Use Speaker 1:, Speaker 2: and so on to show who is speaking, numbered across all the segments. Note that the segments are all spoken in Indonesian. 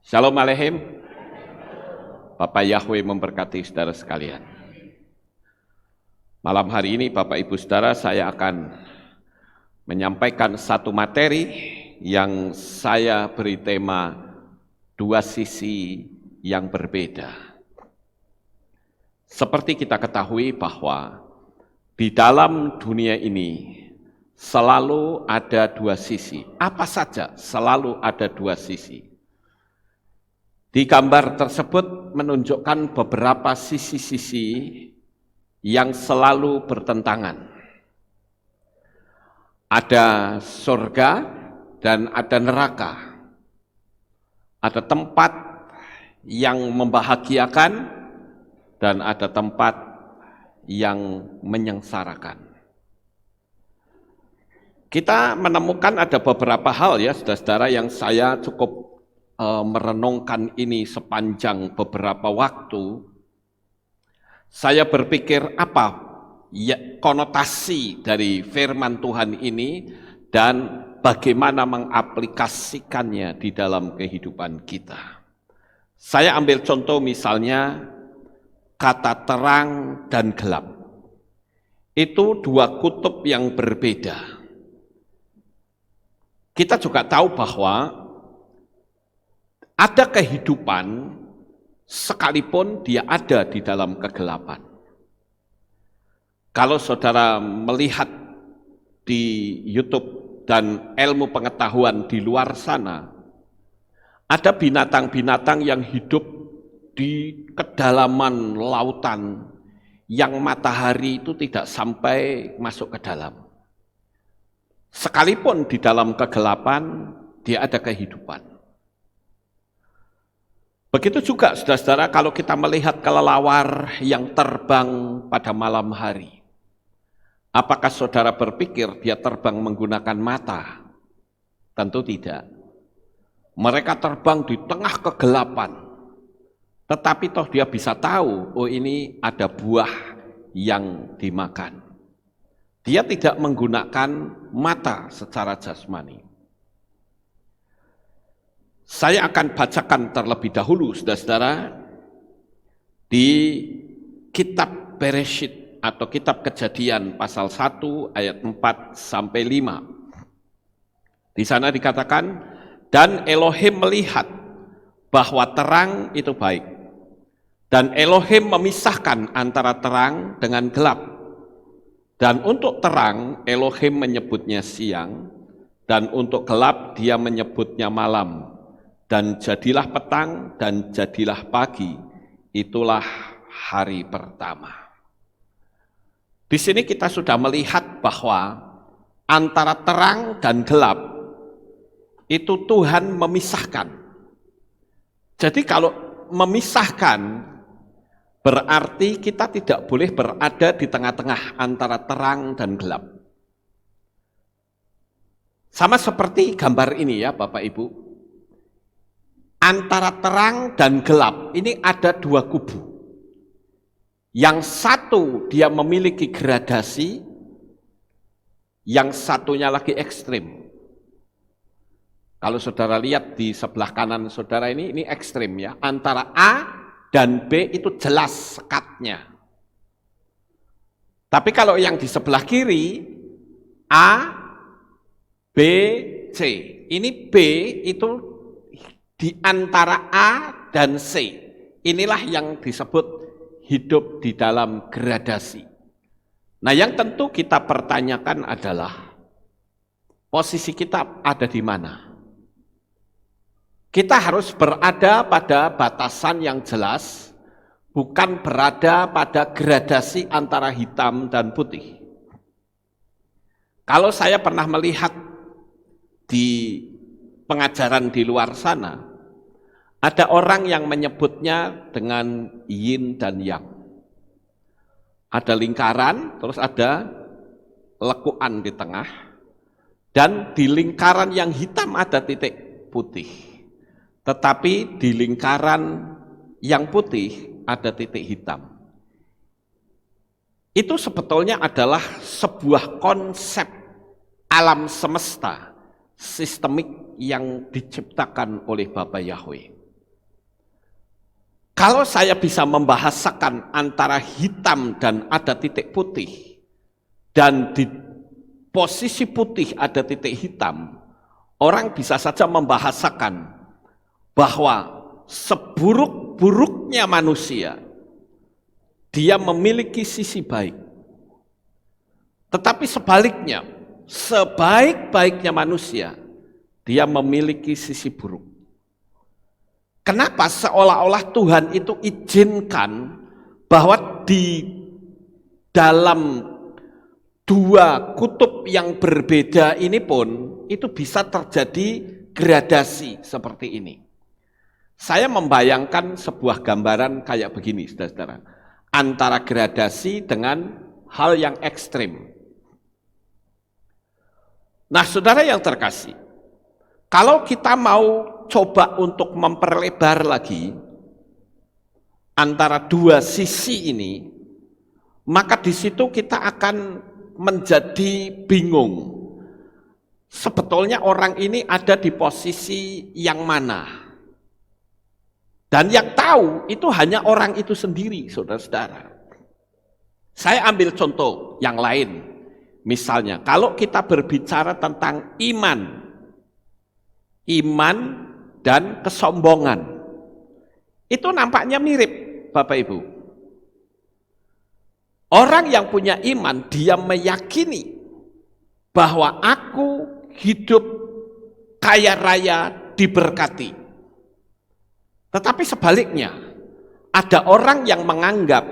Speaker 1: Shalom Aleichem. Bapak Yahweh memberkati saudara sekalian. Malam hari ini Bapak Ibu Saudara, saya akan menyampaikan satu materi yang saya beri tema dua sisi yang berbeda. Seperti kita ketahui bahwa di dalam dunia ini selalu ada dua sisi. Apa saja selalu ada dua sisi. Di gambar tersebut menunjukkan beberapa sisi-sisi yang selalu bertentangan. Ada surga dan ada neraka. Ada tempat yang membahagiakan dan ada tempat yang menyengsarakan. Kita menemukan ada beberapa hal ya saudara-saudara yang saya cukup merenungkan ini sepanjang beberapa waktu. Saya berpikir apa ya, konotasi dari firman Tuhan ini dan bagaimana mengaplikasikannya di dalam kehidupan kita. Saya ambil contoh misalnya kata terang dan gelap. Itu dua kutub yang berbeda. Kita juga tahu bahwa ada kehidupan sekalipun dia ada di dalam kegelapan. Kalau saudara melihat di YouTube dan ilmu pengetahuan di luar sana, ada binatang-binatang yang hidup di kedalaman lautan yang matahari itu tidak sampai masuk ke dalam. Sekalipun di dalam kegelapan, dia ada kehidupan. Begitu juga saudara-saudara kalau kita melihat kelelawar yang terbang pada malam hari. Apakah saudara berpikir dia terbang menggunakan mata? Tentu tidak. Mereka terbang di tengah kegelapan. Tetapi toh dia bisa tahu, oh ini ada buah yang dimakan. Dia tidak menggunakan mata secara jasmani. Saya akan bacakan terlebih dahulu, saudara-saudara, di kitab Bereshit atau kitab Kejadian pasal 1 ayat 4 sampai 5. Di sana dikatakan, dan Elohim melihat bahwa terang itu baik. Dan Elohim memisahkan antara terang dengan gelap. Dan untuk terang Elohim menyebutnya siang, dan untuk gelap dia menyebutnya malam. Dan jadilah petang dan jadilah pagi, itulah hari pertama. Di sini kita sudah melihat bahwa antara terang dan gelap itu Tuhan memisahkan. Jadi kalau memisahkan berarti kita tidak boleh berada di tengah-tengah antara terang dan gelap. Sama seperti gambar ini ya Bapak Ibu. Antara terang dan gelap ini ada dua kubu. Yang satu dia memiliki gradasi, yang satunya lagi ekstrim. Kalau saudara lihat di sebelah kanan saudara ini ekstrim ya. Antara A dan B itu jelas sekatnya. Tapi kalau yang di sebelah kiri, A, B, C. Ini B itu di antara A dan C, inilah yang disebut hidup di dalam gradasi. Nah yang tentu kita pertanyakan adalah, posisi kita ada di mana? Kita harus berada pada batasan yang jelas, bukan berada pada gradasi antara hitam dan putih. Kalau saya pernah melihat di pengajaran di luar sana, ada orang yang menyebutnya dengan yin dan yang. Ada lingkaran, terus ada lekuan di tengah, dan di lingkaran yang hitam ada titik putih. Tetapi di lingkaran yang putih ada titik hitam. Itu sebetulnya adalah sebuah konsep alam semesta, sistemik yang diciptakan oleh Bapa Yahweh. Kalau saya bisa membahasakan antara hitam dan ada titik putih, dan di posisi putih ada titik hitam, orang bisa saja membahasakan bahwa seburuk-buruknya manusia, dia memiliki sisi baik. Tetapi sebaliknya, sebaik-baiknya manusia, dia memiliki sisi buruk. Kenapa seolah-olah Tuhan itu izinkan bahwa di dalam dua kutub yang berbeda ini pun itu bisa terjadi gradasi seperti ini. Saya membayangkan sebuah gambaran kayak begini, saudara-saudara, antara gradasi dengan hal yang ekstrim. Nah, saudara yang terkasih, kalau kita mau coba untuk memperlebar lagi antara dua sisi ini, maka di situ kita akan menjadi bingung. Sebetulnya orang ini ada di posisi yang mana? Dan yang tahu itu hanya orang itu sendiri, saudara-saudara. Saya ambil contoh yang lain. Misalnya, kalau kita berbicara tentang iman dan kesombongan, itu nampaknya mirip, Bapak Ibu. Orang yang punya iman, dia meyakini bahwa aku hidup kaya raya diberkati. Tetapi sebaliknya, ada orang yang menganggap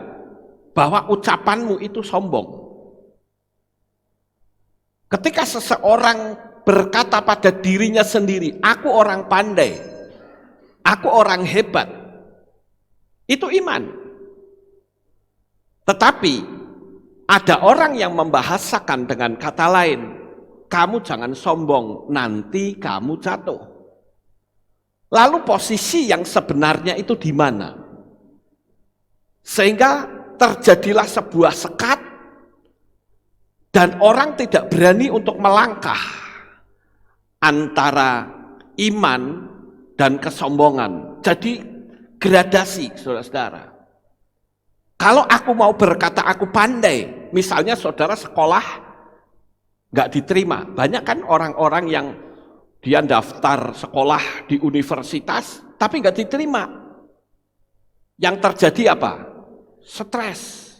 Speaker 1: bahwa ucapanmu itu sombong. Ketika seseorang berkata pada dirinya sendiri, aku orang pandai, aku orang hebat, itu iman. Tetapi ada orang yang membahasakan dengan kata lain, kamu jangan sombong, nanti kamu jatuh. Lalu posisi yang sebenarnya itu di mana? Sehingga terjadilah sebuah sekat dan orang tidak berani untuk melangkah antara iman dan kesombongan. Jadi gradasi, saudara-saudara. Kalau aku mau berkata aku pandai, misalnya saudara sekolah nggak diterima. Banyak kan orang-orang yang dia daftar sekolah di universitas, tapi nggak diterima. Yang terjadi apa? Stres.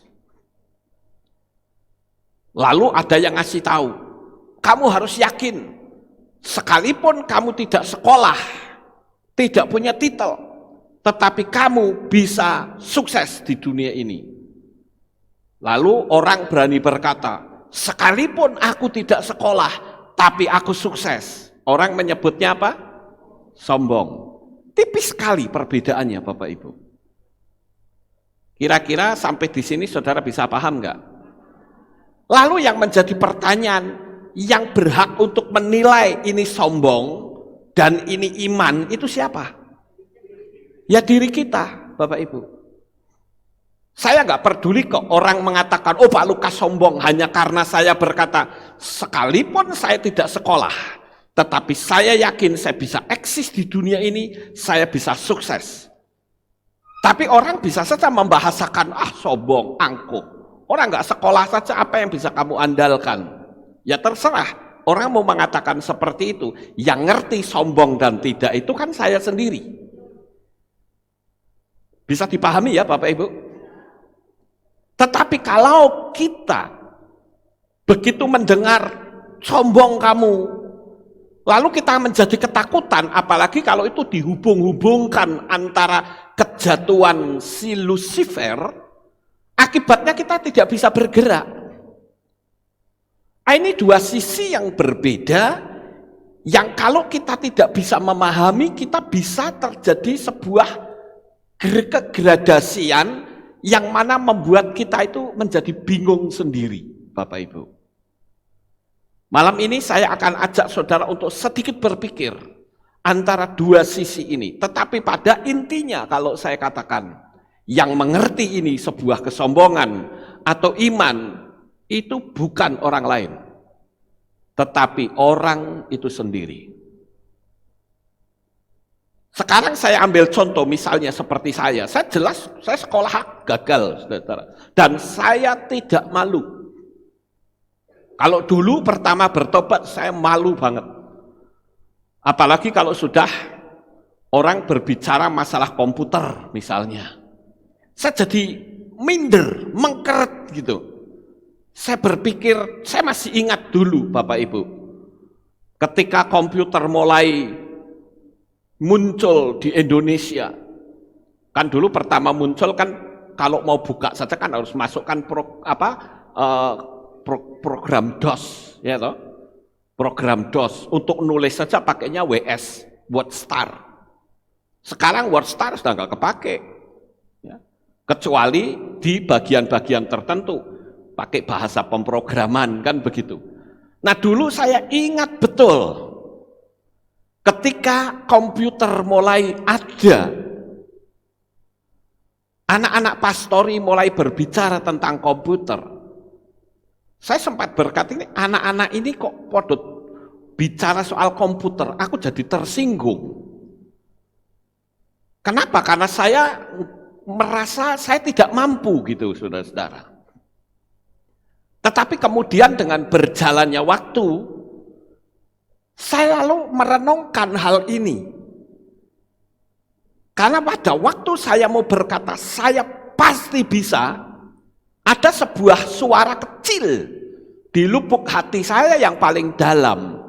Speaker 1: Lalu ada yang ngasih tahu, kamu harus yakin, sekalipun kamu tidak sekolah, tidak punya titel, tetapi kamu bisa sukses di dunia ini. Lalu orang berani berkata, sekalipun aku tidak sekolah, tapi aku sukses. Orang menyebutnya apa? Sombong. Tipis sekali perbedaannya, Bapak Ibu. Kira-kira sampai di sini saudara bisa paham nggak? Lalu yang menjadi pertanyaan, yang berhak untuk menilai ini sombong dan ini iman, itu siapa? Ya diri kita, Bapak Ibu. Saya nggak peduli kok orang mengatakan, oh Pak Lukas sombong hanya karena saya berkata, sekalipun saya tidak sekolah, tetapi saya yakin saya bisa eksis di dunia ini, saya bisa sukses. Tapi orang bisa saja membahasakan, sombong, angkuh. Orang nggak sekolah saja, apa yang bisa kamu andalkan? Ya terserah, orang mau mengatakan seperti itu, yang ngerti sombong dan tidak itu kan saya sendiri. Bisa dipahami ya Bapak Ibu? Tetapi kalau kita begitu mendengar sombong kamu, lalu kita menjadi ketakutan, apalagi kalau itu dihubung-hubungkan antara kejatuhan si Lucifer, akibatnya kita tidak bisa bergerak. Ini dua sisi yang berbeda, yang kalau kita tidak bisa memahami, kita bisa terjadi sebuah kegradasian yang mana membuat kita itu menjadi bingung sendiri, Bapak Ibu. Malam ini saya akan ajak saudara untuk sedikit berpikir antara dua sisi ini. Tetapi pada intinya kalau saya katakan, yang mengerti ini sebuah kesombongan atau iman, itu bukan orang lain, tetapi orang itu sendiri. Sekarang saya ambil contoh misalnya seperti saya jelas saya sekolah gagal, saudara. Dan saya tidak malu. Kalau dulu pertama bertobat saya malu banget. Apalagi kalau sudah orang berbicara masalah komputer misalnya. Saya jadi minder, mengkeret gitu. Saya berpikir, saya masih ingat dulu Bapak Ibu. Ketika komputer mulai muncul di Indonesia, kan dulu pertama muncul kan kalau mau buka saja kan harus masukkan program DOS, ya toh, program DOS untuk nulis saja pakainya WS, WordStar. Sekarang WordStar sudah nggak kepake, ya. Kecuali di bagian-bagian tertentu pakai bahasa pemrograman kan begitu. Nah dulu saya ingat betul. Ketika komputer mulai ada, anak-anak pastori mulai berbicara tentang komputer. Saya sempat berkata ini, anak-anak ini kok podot bicara soal komputer, aku jadi tersinggung. Kenapa? Karena saya merasa saya tidak mampu gitu, saudara-saudara. Tetapi kemudian dengan berjalannya waktu, saya lalu merenungkan hal ini. Karena pada waktu saya mau berkata, saya pasti bisa, ada sebuah suara kecil di lubuk hati saya yang paling dalam.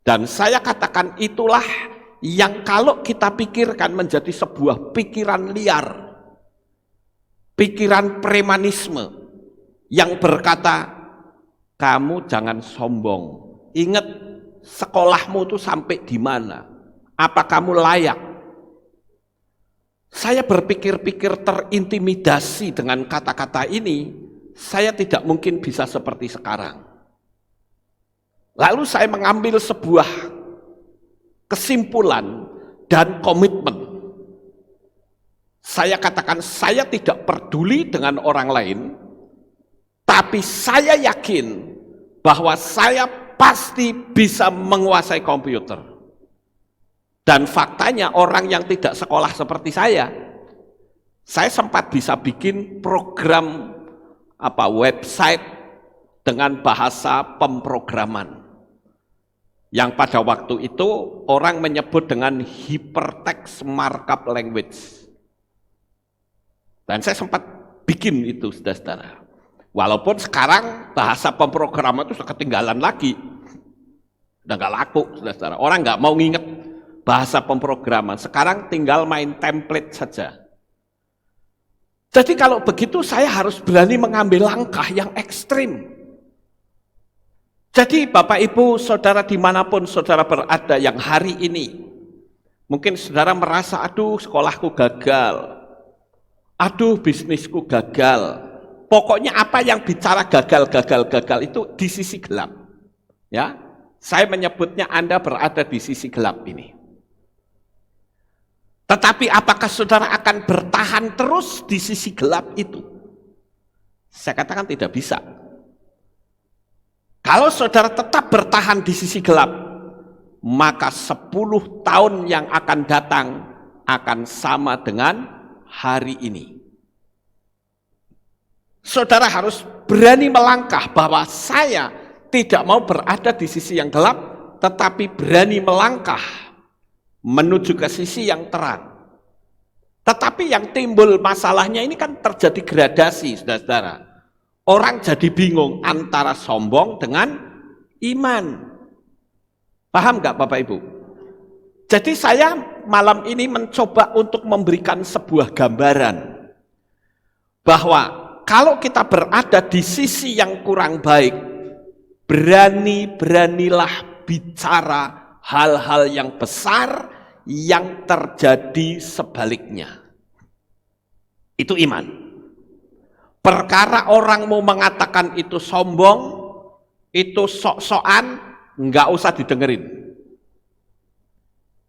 Speaker 1: Dan saya katakan itulah yang kalau kita pikirkan menjadi sebuah pikiran liar. Pikiran premanisme yang berkata, kamu jangan sombong. Ingat, sekolahmu itu sampai di mana? Apa kamu layak? Saya berpikir-pikir terintimidasi dengan kata-kata ini, saya tidak mungkin bisa seperti sekarang. Lalu saya mengambil sebuah kesimpulan dan komitmen. Saya katakan saya tidak peduli dengan orang lain, tapi saya yakin bahwa saya pasti bisa menguasai komputer. Dan faktanya orang yang tidak sekolah seperti saya sempat bisa bikin program website dengan bahasa pemrograman. Yang pada waktu itu orang menyebut dengan hypertext markup language. Dan saya sempat bikin itu, saudara-saudara. Walaupun sekarang bahasa pemrograman itu sudah ketinggalan lagi. Udah nggak laku, saudara-saudara. Orang nggak mau nginget bahasa pemrograman. Sekarang tinggal main template saja. Jadi kalau begitu saya harus berani mengambil langkah yang ekstrim. Jadi Bapak Ibu, saudara dimanapun saudara berada yang hari ini, mungkin saudara merasa, aduh sekolahku gagal, aduh bisnisku gagal. Pokoknya apa yang bicara gagal itu di sisi gelap. Ya, saya menyebutnya Anda berada di sisi gelap ini. Tetapi apakah saudara akan bertahan terus di sisi gelap itu? Saya katakan tidak bisa. Kalau saudara tetap bertahan di sisi gelap, maka 10 tahun yang akan datang akan sama dengan hari ini. Saudara harus berani melangkah bahwa saya tidak mau berada di sisi yang gelap, tetapi berani melangkah menuju ke sisi yang terang. Tetapi yang timbul masalahnya ini kan terjadi gradasi, saudara-saudara. Orang jadi bingung antara sombong dengan iman. Paham nggak Bapak Ibu? Jadi saya malam ini mencoba untuk memberikan sebuah gambaran bahwa kalau kita berada di sisi yang kurang baik, beranilah bicara hal-hal yang besar yang terjadi sebaliknya. Itu iman. Perkara orang mau mengatakan itu sombong, itu sok-sokan, nggak usah didengerin.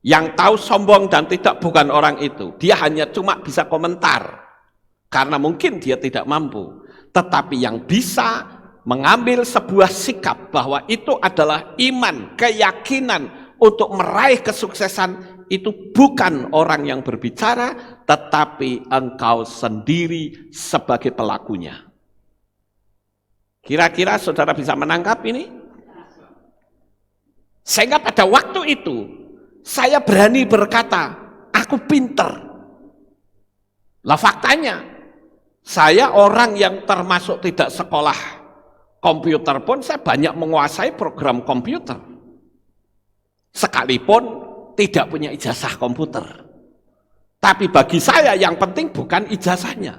Speaker 1: Yang tahu sombong dan tidak bukan orang itu, dia hanya cuma bisa komentar, karena mungkin dia tidak mampu. Tetapi yang bisa mengambil sebuah sikap bahwa itu adalah iman, keyakinan untuk meraih kesuksesan, itu bukan orang yang berbicara, tetapi engkau sendiri sebagai pelakunya. Kira-kira saudara bisa menangkap ini? Sehingga pada waktu itu, saya berani berkata, aku pinter. Lah faktanya, saya orang yang termasuk tidak sekolah komputer pun, saya banyak menguasai program komputer. Sekalipun tidak punya ijazah komputer. Tapi bagi saya yang penting bukan ijazahnya,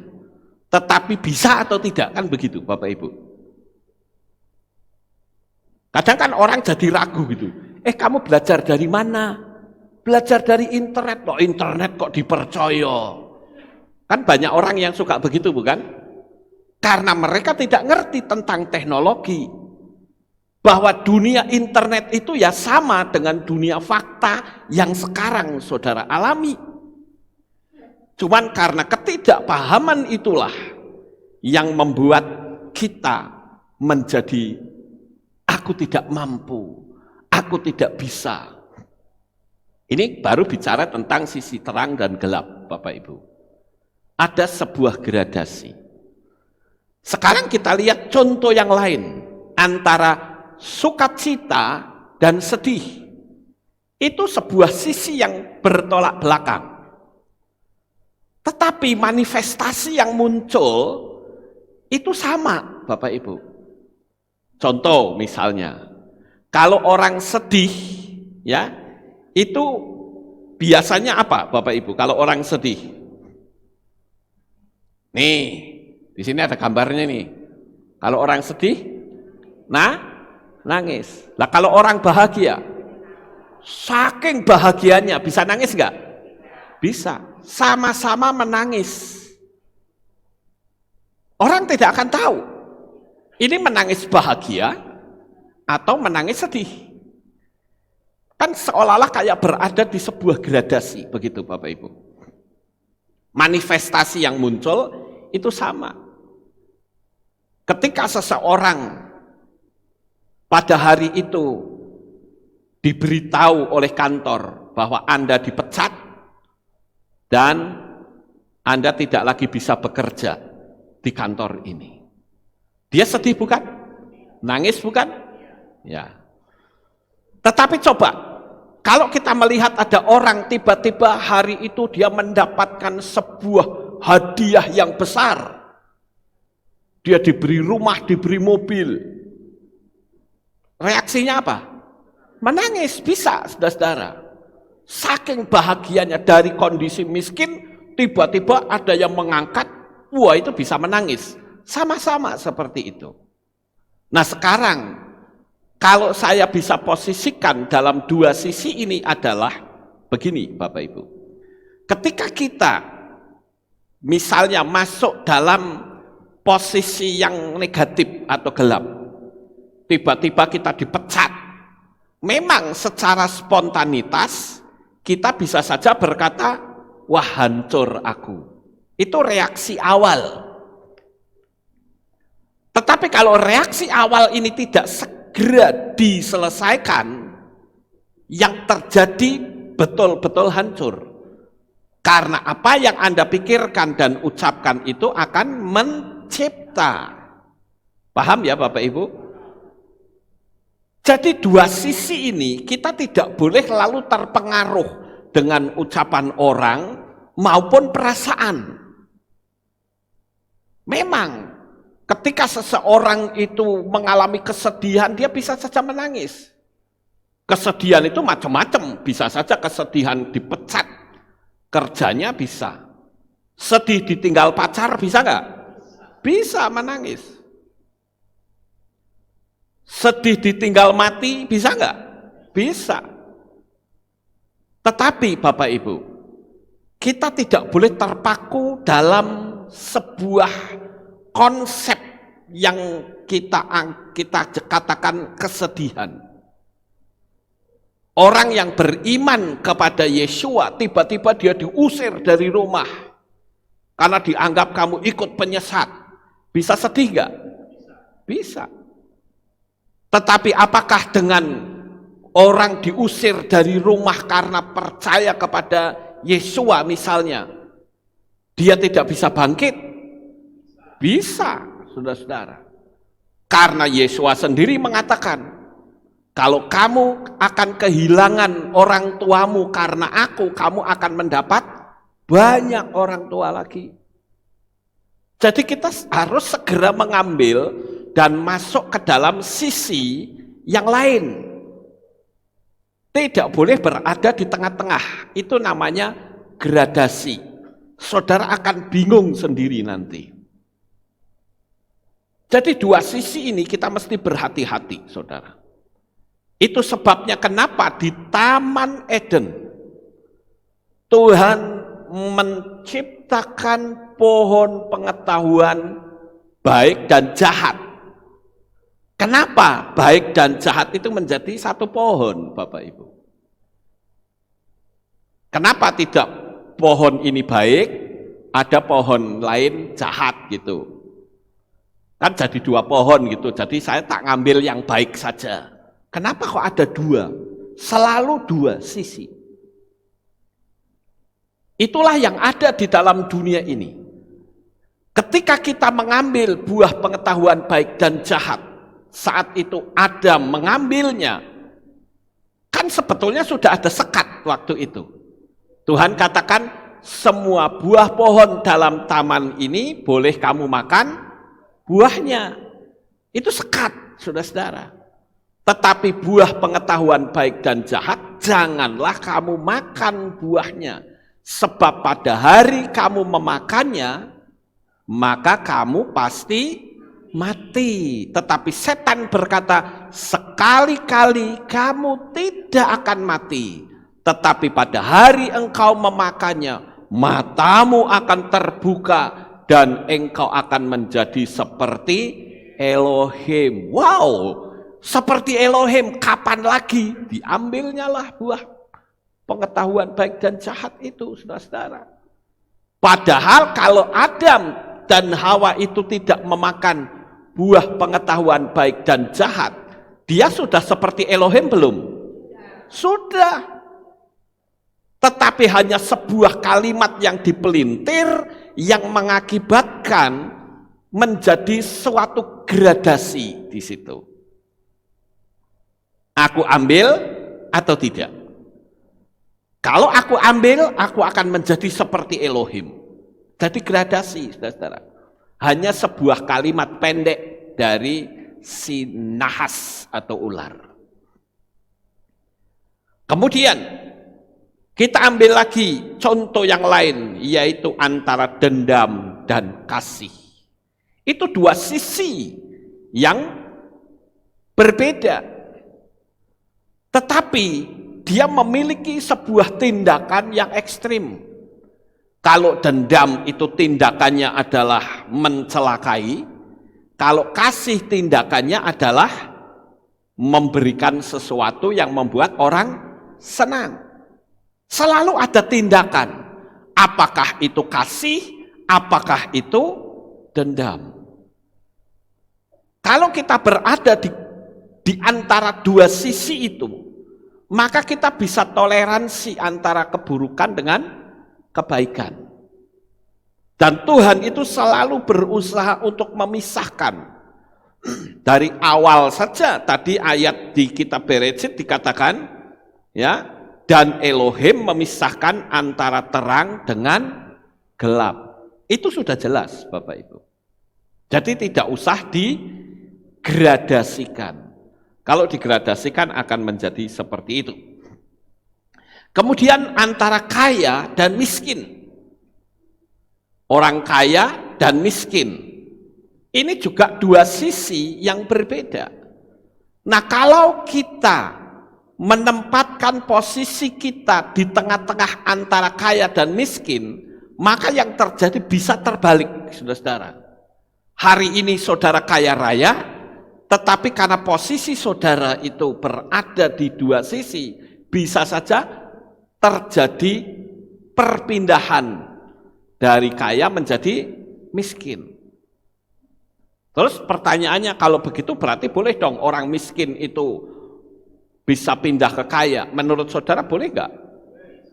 Speaker 1: tetapi bisa atau tidak, kan begitu Bapak Ibu. Kadang kan orang jadi ragu gitu. Kamu belajar dari mana? Belajar dari internet. Kok internet kok dipercaya? Kan banyak orang yang suka begitu, bukan? Karena mereka tidak ngerti tentang teknologi. Bahwa dunia internet itu ya sama dengan dunia fakta yang sekarang saudara alami. Cuman karena ketidakpahaman itulah yang membuat kita menjadi aku tidak mampu, aku tidak bisa. Ini baru bicara tentang sisi terang dan gelap, Bapak Ibu. Ada sebuah gradasi. Sekarang kita lihat contoh yang lain antara sukacita dan sedih. Itu sebuah sisi yang bertolak belakang. Tetapi manifestasi yang muncul itu sama, Bapak Ibu. Contoh misalnya, kalau orang sedih, ya, itu biasanya apa, Bapak Ibu? Kalau orang sedih, nih, di sini ada gambarnya nih. Kalau orang sedih, nangis. Lah kalau orang bahagia, saking bahagianya bisa nangis nggak? Bisa. Sama-sama menangis. Orang tidak akan tahu ini menangis bahagia atau menangis sedih. Kan seolah-olah kayak berada di sebuah gradasi, begitu Bapak Ibu. Manifestasi yang muncul itu sama. Ketika seseorang pada hari itu diberitahu oleh kantor bahwa Anda dipecat dan Anda tidak lagi bisa bekerja di kantor ini. Dia sedih bukan? Nangis bukan? Ya. Tetapi coba, kalau kita melihat ada orang tiba-tiba hari itu dia mendapatkan sebuah hadiah yang besar. Dia diberi rumah, diberi mobil. Reaksinya apa? Menangis, bisa saudara-saudara. Saking bahagianya dari kondisi miskin, tiba-tiba ada yang mengangkat, wah itu bisa menangis. Sama-sama seperti itu. Nah sekarang, kalau saya bisa posisikan dalam dua sisi ini adalah begini Bapak Ibu. Ketika kita misalnya masuk dalam posisi yang negatif atau gelap, tiba-tiba kita dipecat, memang secara spontanitas kita bisa saja berkata, wah hancur aku. Itu reaksi awal. Tetapi kalau reaksi awal ini tidak segera diselesaikan, yang terjadi betul-betul hancur. Karena apa yang Anda pikirkan dan ucapkan itu akan mencipta. Paham ya Bapak Ibu? Jadi dua sisi ini kita tidak boleh lalu terpengaruh dengan ucapan orang maupun perasaan. Memang ketika seseorang itu mengalami kesedihan, dia bisa saja menangis. Kesedihan itu macam-macam, bisa saja kesedihan dipecat, kerjanya bisa. Sedih ditinggal pacar, bisa nggak? Bisa menangis. Sedih ditinggal mati, bisa nggak? Bisa. Tetapi Bapak Ibu, kita tidak boleh terpaku dalam sebuah konsep yang kita katakan kesedihan. Orang yang beriman kepada Yesua tiba-tiba dia diusir dari rumah karena dianggap kamu ikut penyesat. Bisa sedih gak? Bisa. Tetapi apakah dengan orang diusir dari rumah karena percaya kepada Yesua misalnya, dia tidak bisa bangkit? Bisa, saudara-saudara. Karena Yesua sendiri mengatakan, kalau kamu akan kehilangan orang tuamu karena aku, kamu akan mendapat banyak orang tua lagi. Jadi kita harus segera mengambil dan masuk ke dalam sisi yang lain. Tidak boleh berada di tengah-tengah, itu namanya gradasi. Saudara akan bingung sendiri nanti. Jadi dua sisi ini kita mesti berhati-hati, saudara. Itu sebabnya kenapa di Taman Eden Tuhan menciptakan pohon pengetahuan baik dan jahat. Kenapa baik dan jahat itu menjadi satu pohon, Bapak Ibu? Kenapa tidak pohon ini baik, ada pohon lain jahat gitu? Kan jadi dua pohon gitu, jadi saya tak ngambil yang baik saja. Kenapa kok ada dua? Selalu dua sisi. Itulah yang ada di dalam dunia ini. Ketika kita mengambil buah pengetahuan baik dan jahat, saat itu Adam mengambilnya, kan sebetulnya sudah ada sekat waktu itu. Tuhan katakan, semua buah pohon dalam taman ini boleh kamu makan buahnya. Itu sekat, saudara-saudara. Tetapi buah pengetahuan baik dan jahat, janganlah kamu makan buahnya. Sebab pada hari kamu memakannya, maka kamu pasti mati. Tetapi setan berkata, sekali-kali kamu tidak akan mati. Tetapi pada hari engkau memakannya, matamu akan terbuka dan engkau akan menjadi seperti Elohim. Wow, seperti Elohim, kapan lagi? Diambilnya lah buah pengetahuan baik dan jahat itu, saudara-saudara. Padahal kalau Adam dan Hawa itu tidak memakan buah pengetahuan baik dan jahat, dia sudah seperti Elohim belum? Sudah. Tetapi hanya sebuah kalimat yang dipelintir yang mengakibatkan menjadi suatu gradasi di situ. Aku ambil atau tidak? Kalau aku ambil, aku akan menjadi seperti Elohim. Jadi gradasi, saudara-saudara. Hanya sebuah kalimat pendek dari si nahas atau ular. Kemudian kita ambil lagi contoh yang lain, yaitu antara dendam dan kasih. Itu dua sisi yang berbeda. Tetapi dia memiliki sebuah tindakan yang ekstrim. Kalau dendam itu tindakannya adalah mencelakai, kalau kasih tindakannya adalah memberikan sesuatu yang membuat orang senang. Selalu ada tindakan, apakah itu kasih, apakah itu dendam. Kalau kita berada di antara dua sisi itu, maka kita bisa toleransi antara keburukan dengan kebaikan. Dan Tuhan itu selalu berusaha untuk memisahkan. Dari awal saja tadi ayat di kitab Bereshit dikatakan, ya, dan Elohim memisahkan antara terang dengan gelap. Itu sudah jelas, Bapak Ibu. Jadi tidak usah digradasikan. Kalau digradasikan akan menjadi seperti itu. Kemudian antara kaya dan miskin. Orang kaya dan miskin. Ini juga dua sisi yang berbeda. Nah, kalau kita menempatkan posisi kita di tengah-tengah antara kaya dan miskin, maka yang terjadi bisa terbalik, saudara-saudara. Hari ini saudara kaya raya, tetapi karena posisi saudara itu berada di dua sisi, bisa saja terjadi perpindahan dari kaya menjadi miskin. Terus pertanyaannya, kalau begitu berarti boleh dong orang miskin itu bisa pindah ke kaya. Menurut saudara boleh nggak?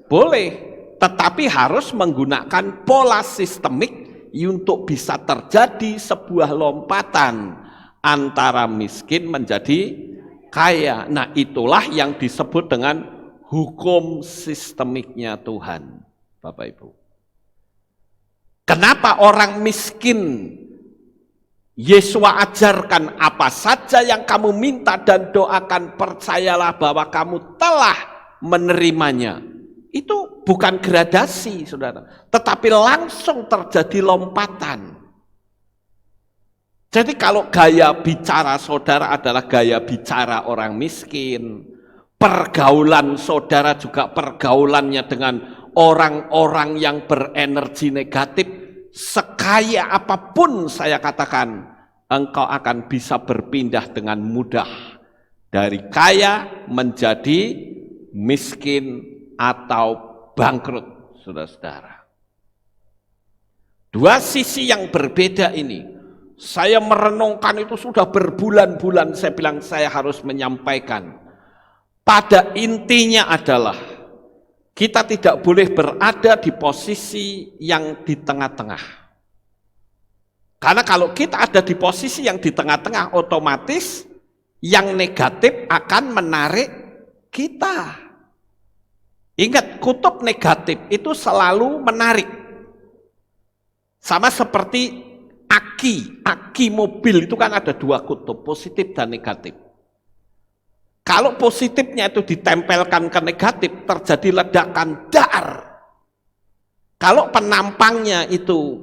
Speaker 1: Boleh, tetapi harus menggunakan pola sistemik untuk bisa terjadi sebuah lompatan antara miskin menjadi kaya. Nah, itulah yang disebut dengan hukum sistemiknya Tuhan, Bapak Ibu. Kenapa orang miskin Yesus ajarkan apa saja yang kamu minta dan doakan, percayalah bahwa kamu telah menerimanya. Itu bukan gradasi, saudara, tetapi langsung terjadi lompatan. Jadi kalau gaya bicara saudara adalah gaya bicara orang miskin, pergaulan saudara juga pergaulannya dengan orang-orang yang berenergi negatif, sekaya apapun saya katakan, engkau akan bisa berpindah dengan mudah dari kaya menjadi miskin atau bangkrut, saudara-saudara. Dua sisi yang berbeda ini, saya merenungkan itu sudah berbulan-bulan, saya bilang saya harus menyampaikan. Pada intinya adalah, kita tidak boleh berada di posisi yang di tengah-tengah. Karena kalau kita ada di posisi yang di tengah-tengah, otomatis yang negatif akan menarik kita. Ingat, kutub negatif itu selalu menarik. Sama seperti aki mobil itu kan ada dua kutub, positif dan negatif. Kalau positifnya itu ditempelkan ke negatif, terjadi ledakan dar. Kalau penampangnya itu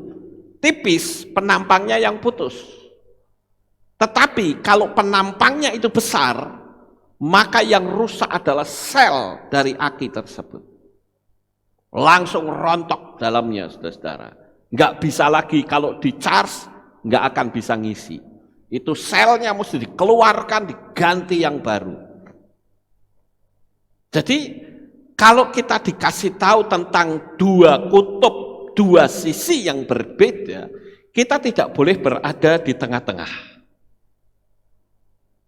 Speaker 1: tipis, penampangnya yang putus. Tetapi kalau penampangnya itu besar, maka yang rusak adalah sel dari aki tersebut. Langsung rontok dalamnya, saudara-saudara. Nggak bisa lagi, kalau di-charge, nggak akan bisa ngisi. Itu selnya mesti dikeluarkan, diganti yang baru. Jadi kalau kita dikasih tahu tentang dua kutub, dua sisi yang berbeda, kita tidak boleh berada di tengah-tengah.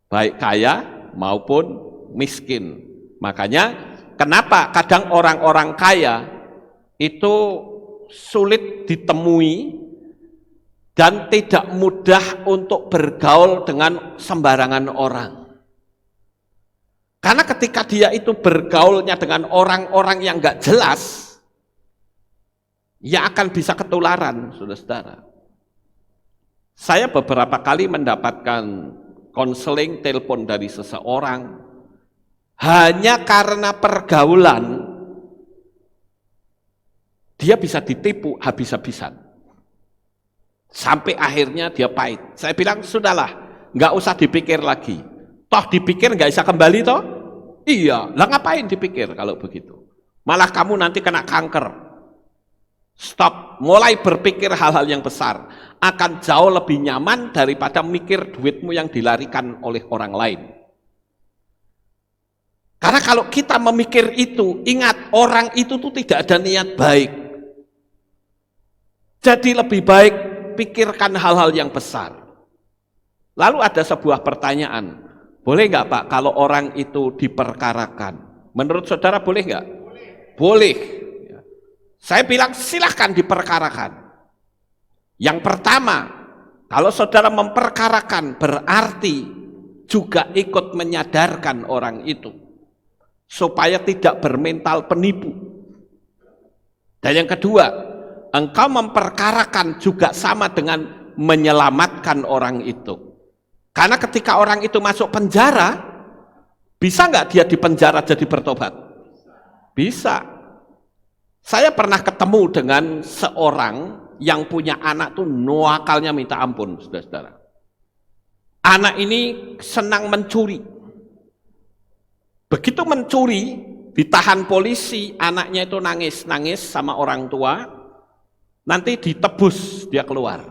Speaker 1: Baik kaya maupun miskin. Makanya kenapa kadang orang-orang kaya itu sulit ditemui dan tidak mudah untuk bergaul dengan sembarangan orang. Karena ketika dia itu bergaulnya dengan orang-orang yang nggak jelas, ya akan bisa ketularan, saudara-saudara. Saya beberapa kali mendapatkan konseling telepon dari seseorang, hanya karena pergaulan, dia bisa ditipu habis-habisan. Sampai akhirnya dia pahit. Saya bilang, sudahlah, nggak usah dipikir lagi. Toh dipikir nggak bisa kembali toh? Iya, lah ngapain dipikir kalau begitu? Malah kamu nanti kena kanker. Stop, mulai berpikir hal-hal yang besar. Akan jauh lebih nyaman daripada mikir duitmu yang dilarikan oleh orang lain. Karena kalau kita memikir itu, ingat orang itu tuh tidak ada niat baik. Jadi lebih baik pikirkan hal-hal yang besar. Lalu ada sebuah pertanyaan. Boleh nggak Pak kalau orang itu diperkarakan? Menurut saudara boleh nggak? Boleh. Saya bilang silahkan diperkarakan. Yang pertama, kalau saudara memperkarakan berarti juga ikut menyadarkan orang itu supaya tidak bermental penipu. Dan yang kedua, engkau memperkarakan juga sama dengan menyelamatkan orang itu. Karena ketika orang itu masuk penjara, bisa nggak dia di penjara jadi bertobat? Bisa. Saya pernah ketemu dengan seorang yang punya anak tuh nuakalnya minta ampun, saudara-saudara. Anak ini senang mencuri. Begitu mencuri, ditahan polisi, anaknya itu nangis-nangis sama orang tua, nanti ditebus dia keluar.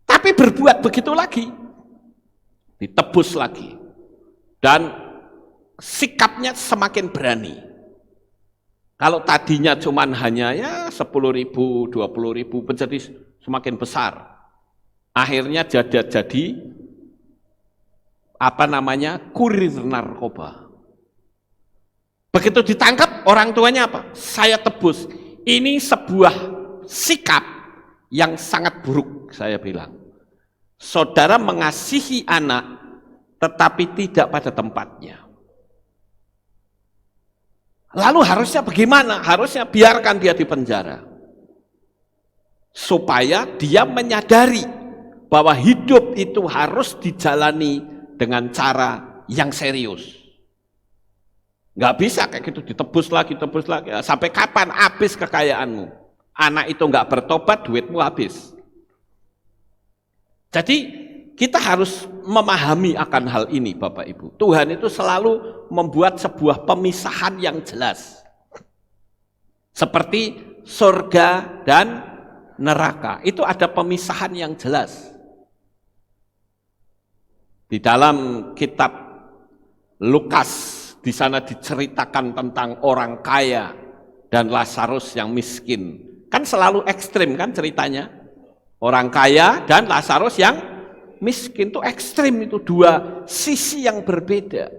Speaker 1: Tapi berbuat begitu lagi, ditebus lagi, dan sikapnya semakin berani. Kalau tadinya cuman hanya ya 10.000, 20.000 menjadi semakin besar. Akhirnya jadi kurir narkoba. Begitu ditangkap, orang tuanya apa? Saya tebus. Ini sebuah sikap yang sangat buruk, saya bilang. Saudara mengasihi anak, tetapi tidak pada tempatnya. Lalu harusnya bagaimana? Harusnya biarkan dia di penjara. Supaya dia menyadari bahwa hidup itu harus dijalani dengan cara yang serius. Nggak bisa kayak gitu ditebus lagi. Sampai kapan habis kekayaanmu? Anak itu nggak bertobat, duitmu habis. Jadi kita harus memahami akan hal ini, Bapak Ibu. Tuhan itu selalu membuat sebuah pemisahan yang jelas. Seperti surga dan neraka. Itu ada pemisahan yang jelas. Di dalam kitab Lukas, di sana diceritakan tentang orang kaya dan Lazarus yang miskin. Kan selalu ekstrim kan ceritanya. Orang kaya dan Lazarus yang miskin itu ekstrim, itu dua sisi yang berbeda.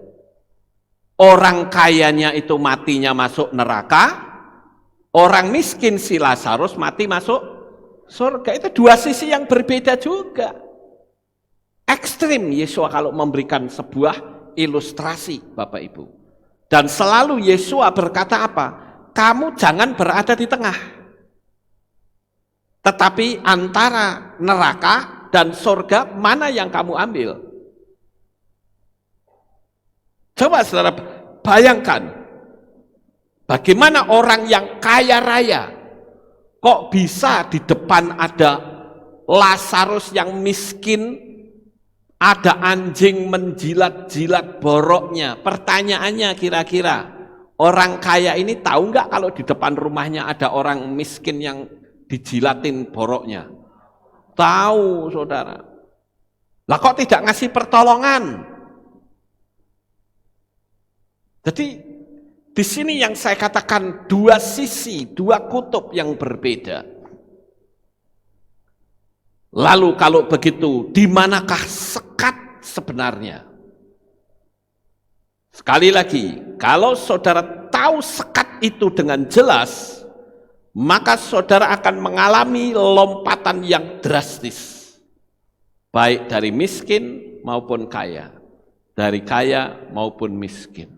Speaker 1: Orang kayanya itu matinya masuk neraka, orang miskin si Lazarus mati masuk surga. Itu dua sisi yang berbeda juga. Ekstrim Yesua kalau memberikan sebuah ilustrasi, Bapak Ibu. Dan selalu Yesua berkata apa? Kamu jangan berada di tengah. Tetapi antara neraka dan surga, mana yang kamu ambil? Coba saudara bayangkan, bagaimana orang yang kaya raya, kok bisa di depan ada Lazarus yang miskin, ada anjing menjilat-jilat boroknya. Pertanyaannya kira-kira, orang kaya ini tahu nggak kalau di depan rumahnya ada orang miskin yang dijilatin boroknya? Tahu, saudara. Lah kok tidak ngasih pertolongan? Jadi di sini yang saya katakan dua sisi, dua kutub yang berbeda. Lalu kalau begitu, di manakah sekat sebenarnya? Sekali lagi, kalau saudara tahu sekat itu dengan jelas, maka saudara akan mengalami lompatan yang drastis. Baik dari miskin maupun kaya, dari kaya maupun miskin.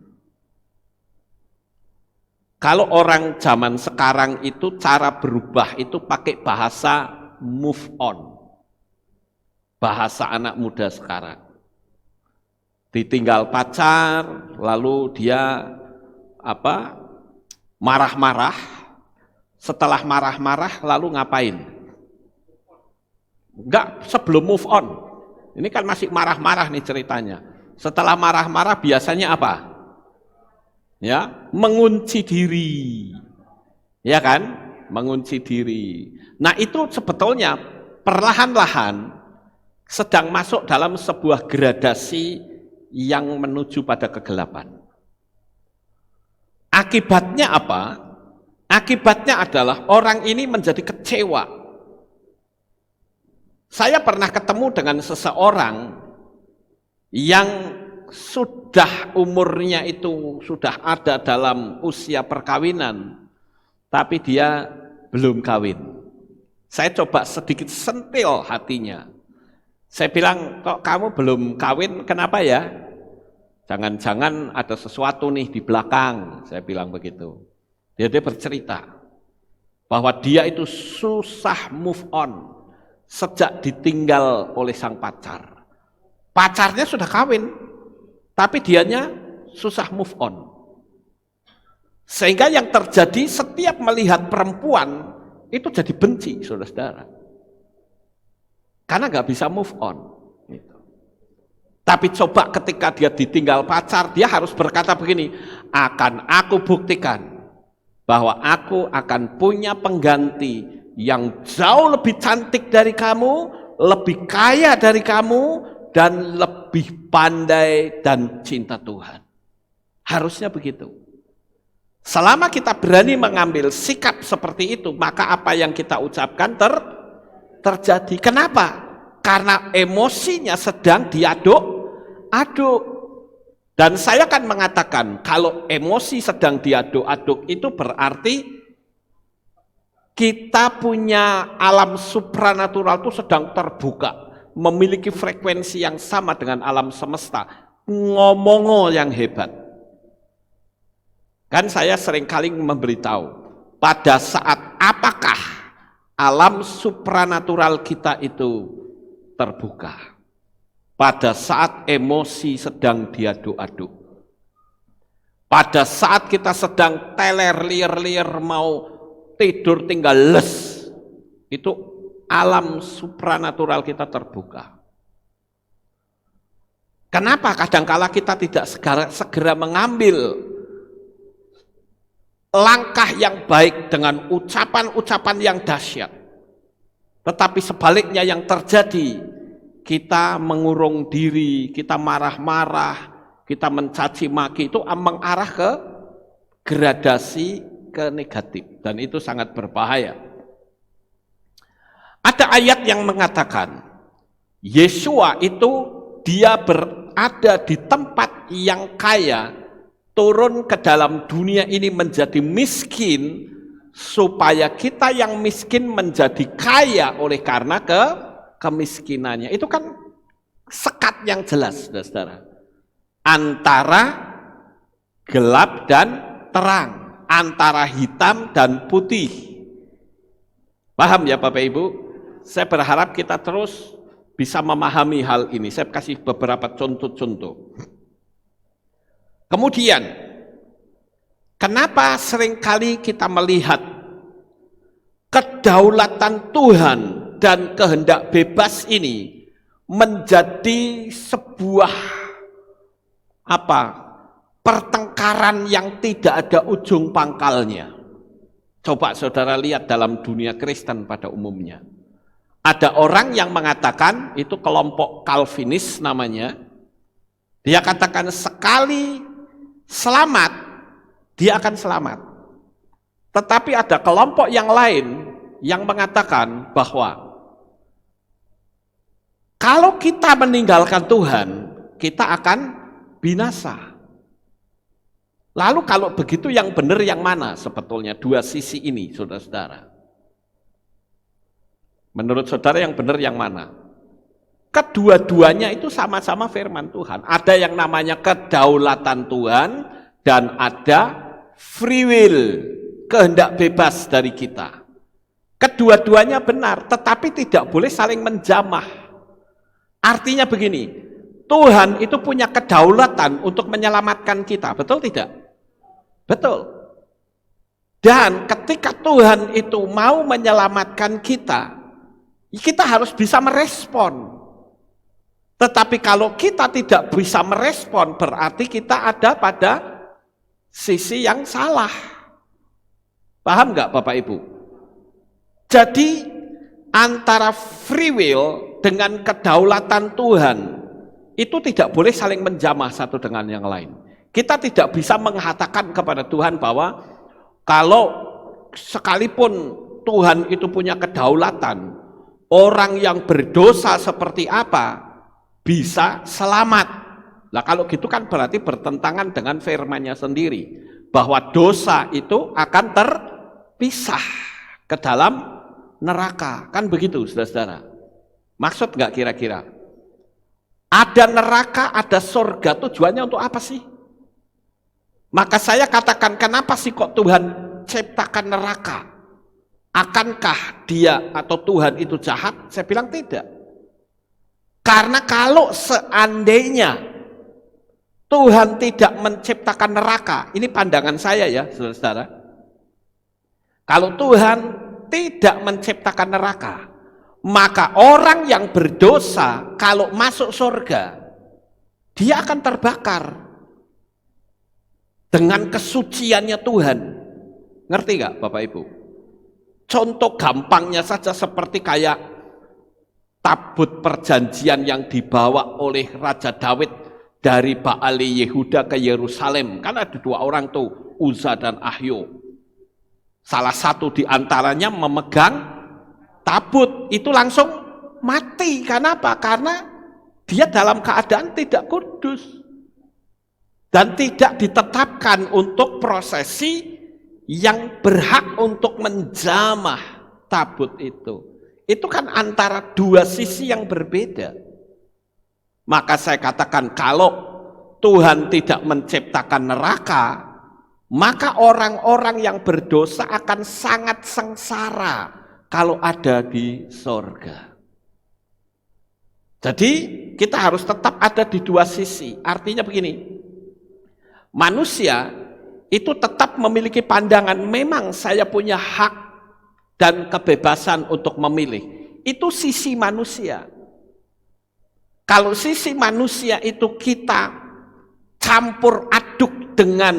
Speaker 1: Kalau orang zaman sekarang itu cara berubah itu pakai bahasa move on. Bahasa anak muda sekarang. Ditinggal pacar, lalu dia marah-marah. Setelah marah-marah lalu ngapain? Enggak, sebelum move on. Ini kan masih marah-marah nih ceritanya. Setelah marah-marah biasanya apa? Ya, mengunci diri. Ya kan? Mengunci diri. Nah, itu sebetulnya perlahan-lahan sedang masuk dalam sebuah gradasi yang menuju pada kegelapan. Akibatnya apa? Akibatnya adalah orang ini menjadi kecewa. Saya pernah ketemu dengan seseorang yang sudah umurnya itu sudah ada dalam usia perkawinan, tapi dia belum kawin. Saya coba sedikit sentil hatinya. Saya bilang, kok kamu belum kawin, kenapa ya? Jangan-jangan ada sesuatu nih di belakang, saya bilang begitu. Dia bercerita bahwa dia itu susah move on sejak ditinggal oleh sang pacar. Pacarnya sudah kawin, tapi dianya susah move on. Sehingga yang terjadi setiap melihat perempuan itu jadi benci, saudara-saudara. Karena nggak bisa move on. Gitu. Tapi coba ketika dia ditinggal pacar, dia harus berkata begini, akan aku buktikan bahwa aku akan punya pengganti yang jauh lebih cantik dari kamu, lebih kaya dari kamu, dan lebih pandai dan cinta Tuhan. Harusnya begitu. Selama kita berani mengambil sikap seperti itu, maka apa yang kita ucapkan terjadi. Kenapa? Karena emosinya sedang diaduk-aduk. Dan saya kan mengatakan kalau emosi sedang diaduk-aduk itu berarti kita punya alam supranatural itu sedang terbuka, memiliki frekuensi yang sama dengan alam semesta, ngomongo yang hebat. Kan saya seringkali memberitahu, pada saat apakah alam supranatural kita itu terbuka? Pada saat emosi sedang diaduk-aduk. Pada saat kita sedang teler liar-liar mau tidur tinggal les, itu alam supranatural kita terbuka. Kenapa kadangkala kita tidak segera mengambil langkah yang baik dengan ucapan-ucapan yang dahsyat, tetapi sebaliknya yang terjadi, kita mengurung diri, kita marah-marah, kita mencaci maki, itu mengarah ke gradasi ke negatif, dan itu sangat berbahaya. Ada ayat yang mengatakan Yesua itu dia berada di tempat yang kaya, turun ke dalam dunia ini menjadi miskin supaya kita yang miskin menjadi kaya oleh karena kemiskinannya. Itu kan sekat yang jelas, saudara, antara gelap dan terang, antara hitam dan putih. Paham ya Bapak Ibu? Saya berharap kita terus bisa memahami hal ini. Saya kasih beberapa contoh-contoh. Kemudian, kenapa seringkali kita melihat kedaulatan Tuhan dan kehendak bebas ini menjadi sebuah pertengkaran yang tidak ada ujung pangkalnya. Coba saudara lihat dalam dunia Kristen pada umumnya. Ada orang yang mengatakan, itu kelompok Calvinis namanya, dia katakan sekali selamat, dia akan selamat. Tetapi ada kelompok yang lain yang mengatakan bahwa kalau kita meninggalkan Tuhan, kita akan binasa. Lalu kalau begitu yang benar yang mana sebetulnya dua sisi ini, saudara-saudara? Menurut saudara yang benar yang mana? Kedua-duanya itu sama-sama firman Tuhan. Ada yang namanya kedaulatan Tuhan dan ada free will, kehendak bebas dari kita. Kedua-duanya benar, tetapi tidak boleh saling menjamah. Artinya begini, Tuhan itu punya kedaulatan untuk menyelamatkan kita, betul tidak? Betul. Dan ketika Tuhan itu mau menyelamatkan kita harus bisa merespon. Tetapi kalau kita tidak bisa merespon, berarti kita ada pada sisi yang salah. Paham nggak Bapak Ibu? Jadi antara free will dengan kedaulatan Tuhan itu tidak boleh saling menjamah satu dengan yang lain. Kita tidak bisa mengatakan kepada Tuhan bahwa kalau sekalipun Tuhan itu punya kedaulatan, orang yang berdosa seperti apa bisa selamat. Nah kalau gitu kan berarti bertentangan dengan firman-Nya sendiri, bahwa dosa itu akan terpisah ke dalam neraka. Kan begitu saudara-saudara? Maksud nggak kira-kira? Ada neraka, ada surga, tujuannya untuk apa sih? Maka saya katakan, kenapa sih kok Tuhan ciptakan neraka? Akankah dia atau Tuhan itu jahat? Saya bilang tidak. Karena kalau seandainya Tuhan tidak menciptakan neraka, ini pandangan saya ya saudara-saudara. Kalau Tuhan tidak menciptakan neraka, maka orang yang berdosa kalau masuk surga, dia akan terbakar dengan kesuciannya Tuhan. Ngerti gak Bapak Ibu? Contoh gampangnya saja seperti kayak tabut perjanjian yang dibawa oleh Raja Daud dari Baali Yehuda ke Yerusalem. Kan ada dua orang tuh, Uza dan Ahyo. Salah satu di antaranya memegang tabut, itu langsung mati. Kenapa? Karena dia dalam keadaan tidak kudus. dan tidak ditetapkan untuk prosesi yang berhak untuk menjamah tabut itu. Itu kan antara dua sisi yang berbeda. Maka saya katakan kalau Tuhan tidak menciptakan neraka, maka orang-orang yang berdosa akan sangat sengsara kalau ada di sorga. Jadi kita harus tetap ada di dua sisi. Artinya begini, manusia itu tetap memiliki pandangan, memang saya punya hak dan kebebasan untuk memilih. Itu sisi manusia. Kalau sisi manusia itu kita campur aduk dengan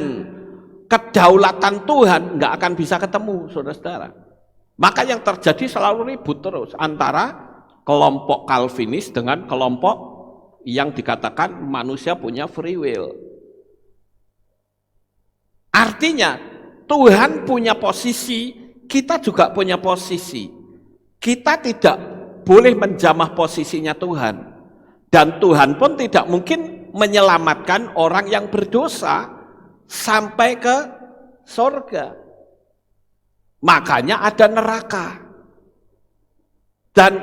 Speaker 1: kedaulatan Tuhan, nggak akan bisa ketemu, saudara-saudara. Maka yang terjadi selalu ribut terus antara kelompok Calvinis dengan kelompok yang dikatakan manusia punya free will. Artinya Tuhan punya posisi, kita juga punya posisi. Kita tidak boleh menjamah posisinya Tuhan. Dan Tuhan pun tidak mungkin menyelamatkan orang yang berdosa sampai ke surga. Makanya ada neraka. Dan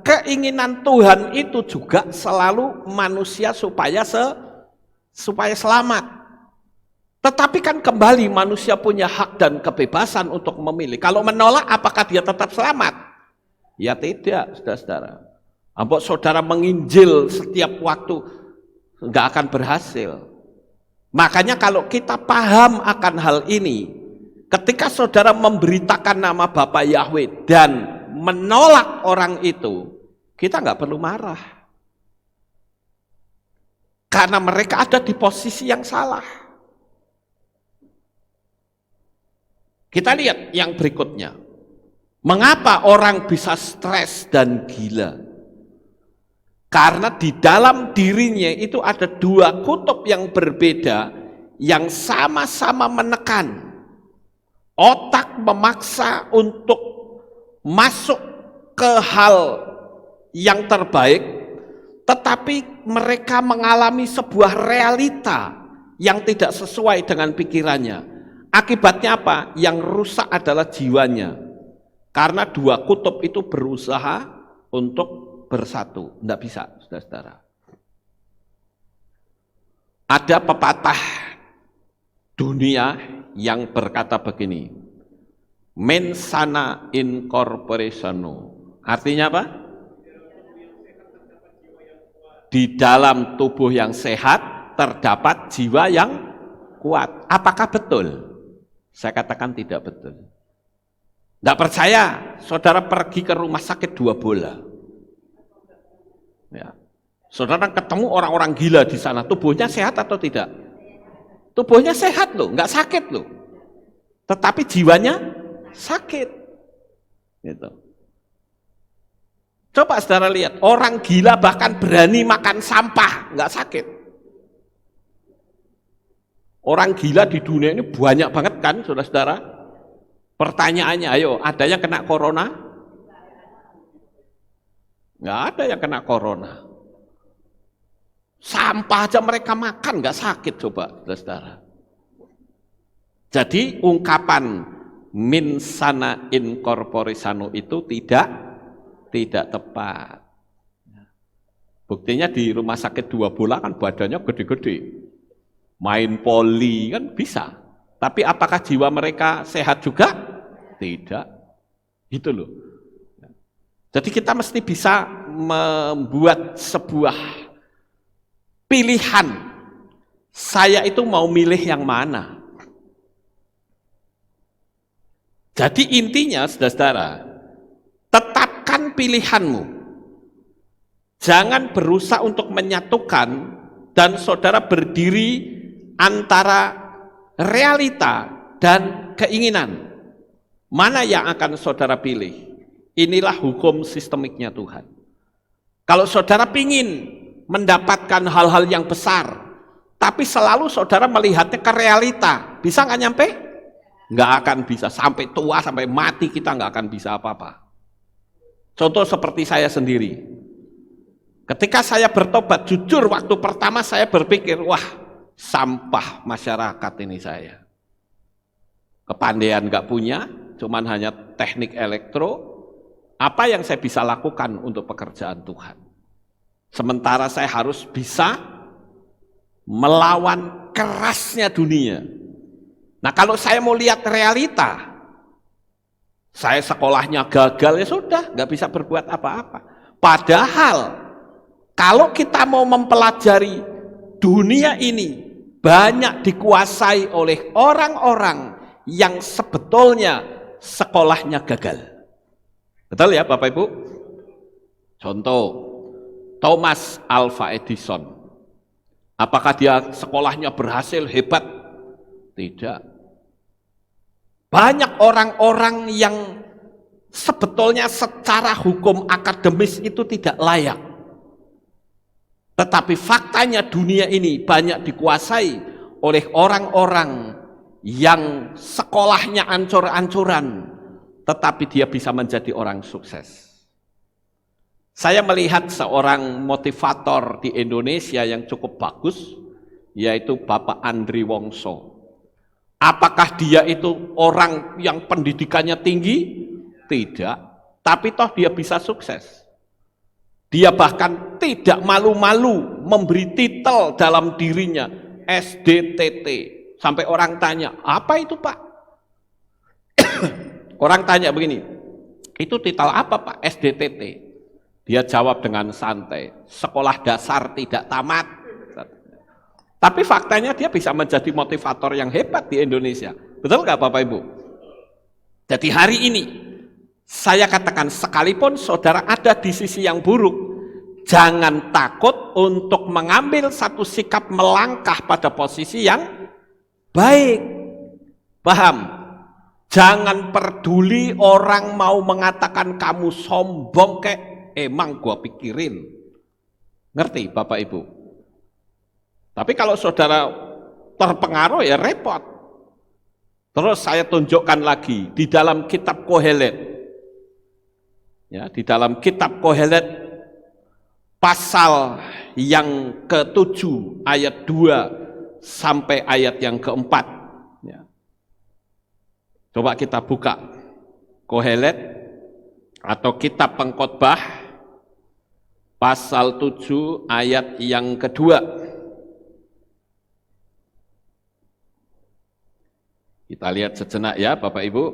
Speaker 1: keinginan Tuhan itu juga selalu manusia supaya selamat. Tetapi kan kembali manusia punya hak dan kebebasan untuk memilih. Kalau menolak, apakah dia tetap selamat? Ya tidak, saudara-saudara. Ampok saudara menginjil setiap waktu, nggak akan berhasil. Makanya kalau kita paham akan hal ini, ketika saudara memberitakan nama Bapa Yahweh dan menolak orang itu, kita nggak perlu marah. Karena mereka ada di posisi yang salah. Kita lihat yang berikutnya. Mengapa orang bisa stres dan gila? Karena di dalam dirinya itu ada dua kutub yang berbeda yang sama-sama menekan. Otak memaksa untuk masuk ke hal yang terbaik, tetapi mereka mengalami sebuah realita yang tidak sesuai dengan pikirannya. Akibatnya apa? Yang rusak adalah jiwanya. Karena dua kutub itu berusaha untuk bersatu. Tidak bisa, saudara-saudara. Ada pepatah dunia yang berkata begini, mens sana in corpore sano. Artinya apa? Di dalam tubuh yang sehat terdapat jiwa yang kuat. Apakah betul? Saya katakan tidak betul. Tidak percaya, saudara pergi ke rumah sakit 2 bola. Ya. Saudara ketemu orang-orang gila di sana, tubuhnya sehat atau tidak? Tubuhnya sehat loh, nggak sakit loh. Tetapi jiwanya sakit. Gitu. Coba saudara lihat, orang gila bahkan berani makan sampah, nggak sakit. Orang gila di dunia ini banyak banget kan, saudara-saudara? Pertanyaannya, ayo, ada yang kena corona? Nggak ada yang kena corona. Sampah aja mereka makan, nggak sakit, coba, saudara. Jadi ungkapan min sana in corpore sano itu tidak tepat. Buktinya di rumah sakit 2 bola kan badannya gede-gede. Main poli kan bisa. Tapi apakah jiwa mereka sehat juga? Tidak. Gitu loh. Jadi kita mesti bisa membuat sebuah pilihan. Saya itu mau milih yang mana? Jadi intinya, saudara-saudara, tetapkan pilihanmu. Jangan berusaha untuk menyatukan dan saudara berdiri antara realita dan keinginan. Mana yang akan saudara pilih? Inilah hukum sistemiknya Tuhan. Kalau saudara pingin mendapatkan hal-hal yang besar, tapi selalu saudara melihatnya ke realita, bisa nggak nyampe? Nggak akan bisa. Sampai tua, sampai mati kita nggak akan bisa apa-apa. Contoh seperti saya sendiri. Ketika saya bertobat, jujur waktu pertama saya berpikir, wah sampah masyarakat ini saya. Kepandaian nggak punya, cuman hanya teknik elektro. Apa yang saya bisa lakukan untuk pekerjaan Tuhan? Sementara saya harus bisa melawan kerasnya dunia. Nah kalau saya mau lihat realita, saya sekolahnya gagal ya sudah, nggak bisa berbuat apa-apa. Padahal kalau kita mau mempelajari dunia ini banyak dikuasai oleh orang-orang yang sebetulnya sekolahnya gagal. Betul ya Bapak Ibu? Contoh, Thomas Alva Edison. Apakah dia sekolahnya berhasil, hebat? Tidak. Banyak orang-orang yang sebetulnya secara hukum akademis itu tidak layak. Tetapi faktanya dunia ini banyak dikuasai oleh orang-orang yang sekolahnya ancur-ancuran, tetapi dia bisa menjadi orang sukses. Saya melihat seorang motivator di Indonesia yang cukup bagus, yaitu Bapak Andri Wongso. Apakah dia itu orang yang pendidikannya tinggi? Tidak. Tapi toh dia bisa sukses. Dia bahkan tidak malu-malu memberi titel dalam dirinya, SDTT. Sampai orang tanya, apa itu Pak? Orang tanya begini, itu titel apa Pak? SDTT. Dia jawab dengan santai, sekolah dasar tidak tamat. Tapi faktanya dia bisa menjadi motivator yang hebat di Indonesia. Betul nggak Bapak Ibu? Jadi hari ini, saya katakan sekalipun saudara ada di sisi yang buruk, jangan takut untuk mengambil satu sikap melangkah pada posisi yang baik. Paham? Jangan peduli orang mau mengatakan kamu sombong kek, emang gua pikirin. Ngerti Bapak Ibu? Tapi kalau saudara terpengaruh ya repot. Terus saya tunjukkan lagi di dalam kitab Kohelet. Ya, di dalam kitab Kohelet pasal yang ke-7 ayat 2 sampai ayat yang ke-4. Ya. Coba kita buka Kohelet atau kitab Pengkhotbah pasal 7 ayat yang kedua. Kita lihat sejenak ya Bapak Ibu.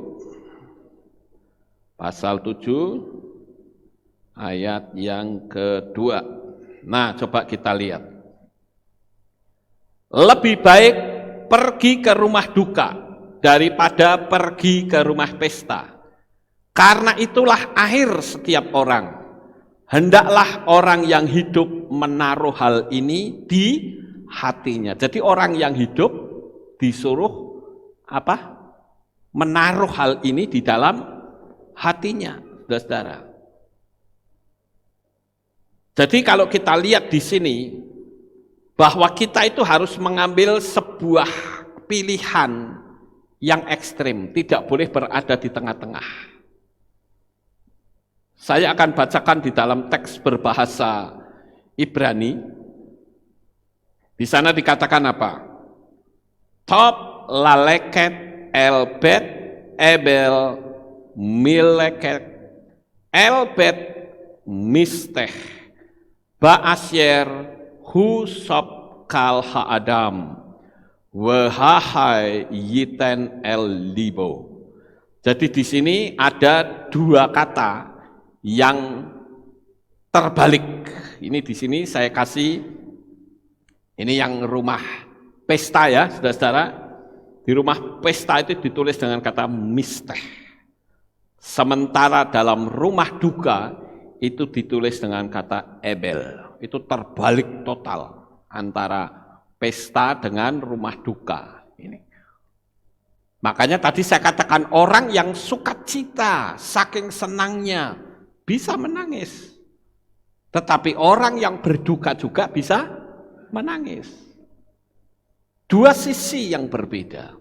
Speaker 1: Pasal 7 ayat yang kedua. Nah coba kita lihat. Lebih baik pergi ke rumah duka daripada pergi ke rumah pesta. Karena itulah akhir setiap orang. Hendaklah orang yang hidup menaruh hal ini di hatinya. Jadi orang yang hidup disuruh apa? Menaruh hal ini di dalam hatinya, saudara. Jadi kalau kita lihat di sini bahwa kita itu harus mengambil sebuah pilihan yang ekstrim, tidak boleh berada di tengah-tengah. Saya akan bacakan di dalam teks berbahasa Ibrani. Di sana dikatakan apa? Top laleket elbet ebel mileket elbet misteh ba'asyer husop kal ha'adam wahahai yiten el libo. Jadi di sini ada dua kata yang terbalik. Ini di sini saya kasih, ini yang rumah pesta ya saudara-saudara. Di rumah pesta itu ditulis dengan kata misteh. Sementara dalam rumah duka itu ditulis dengan kata ebel. Itu terbalik total antara pesta dengan rumah duka. Ini. Makanya tadi saya katakan orang yang sukacita, saking senangnya bisa menangis. Tetapi orang yang berduka juga bisa menangis. Dua sisi yang berbeda.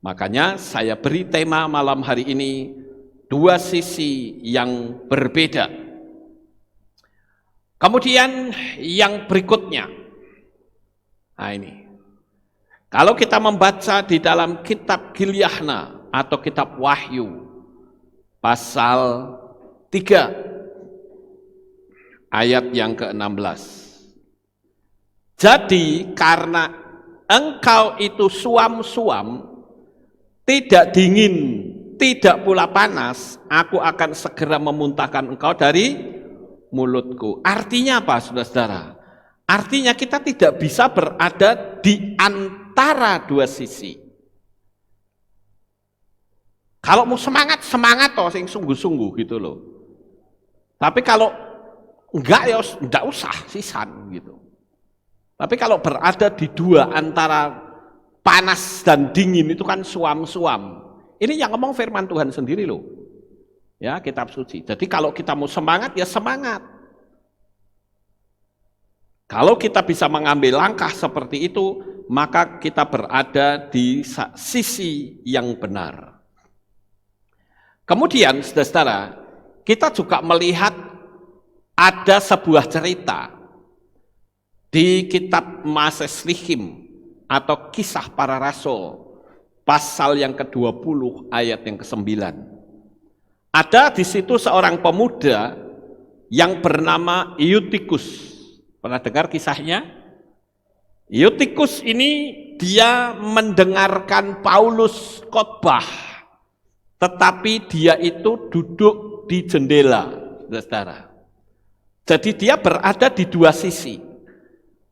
Speaker 1: Makanya saya beri tema malam hari ini, dua sisi yang berbeda. Kemudian yang berikutnya, Nah ini. Kalau kita membaca di dalam kitab Gilyahna atau kitab Wahyu, pasal 3, ayat yang ke-16. Jadi karena engkau itu suam-suam, tidak dingin, tidak pula panas, aku akan segera memuntahkan engkau dari mulutku. Artinya apa, saudara-saudara? Artinya kita tidak bisa berada di antara dua sisi. Kalau mau semangat, semangat toh, sing sungguh-sungguh gitu loh. Tapi kalau enggak ya enggak usah sisan gitu. Tapi kalau berada di dua antara panas dan dingin itu kan suam-suam. Ini yang ngomong firman Tuhan sendiri loh. Ya, kitab suci. Jadi kalau kita mau semangat ya semangat. Kalau kita bisa mengambil langkah seperti itu, maka kita berada di sisi yang benar. Kemudian, saudara-saudara, kita juga melihat ada sebuah cerita di kitab Maseslihim atau Kisah Para Rasul, pasal yang ke-20 ayat yang ke-9. Ada di situ seorang pemuda yang bernama Eutikus. Pernah dengar kisahnya? Eutikus ini dia mendengarkan Paulus khotbah, tetapi dia itu duduk di jendela, saudara. Jadi dia berada di dua sisi.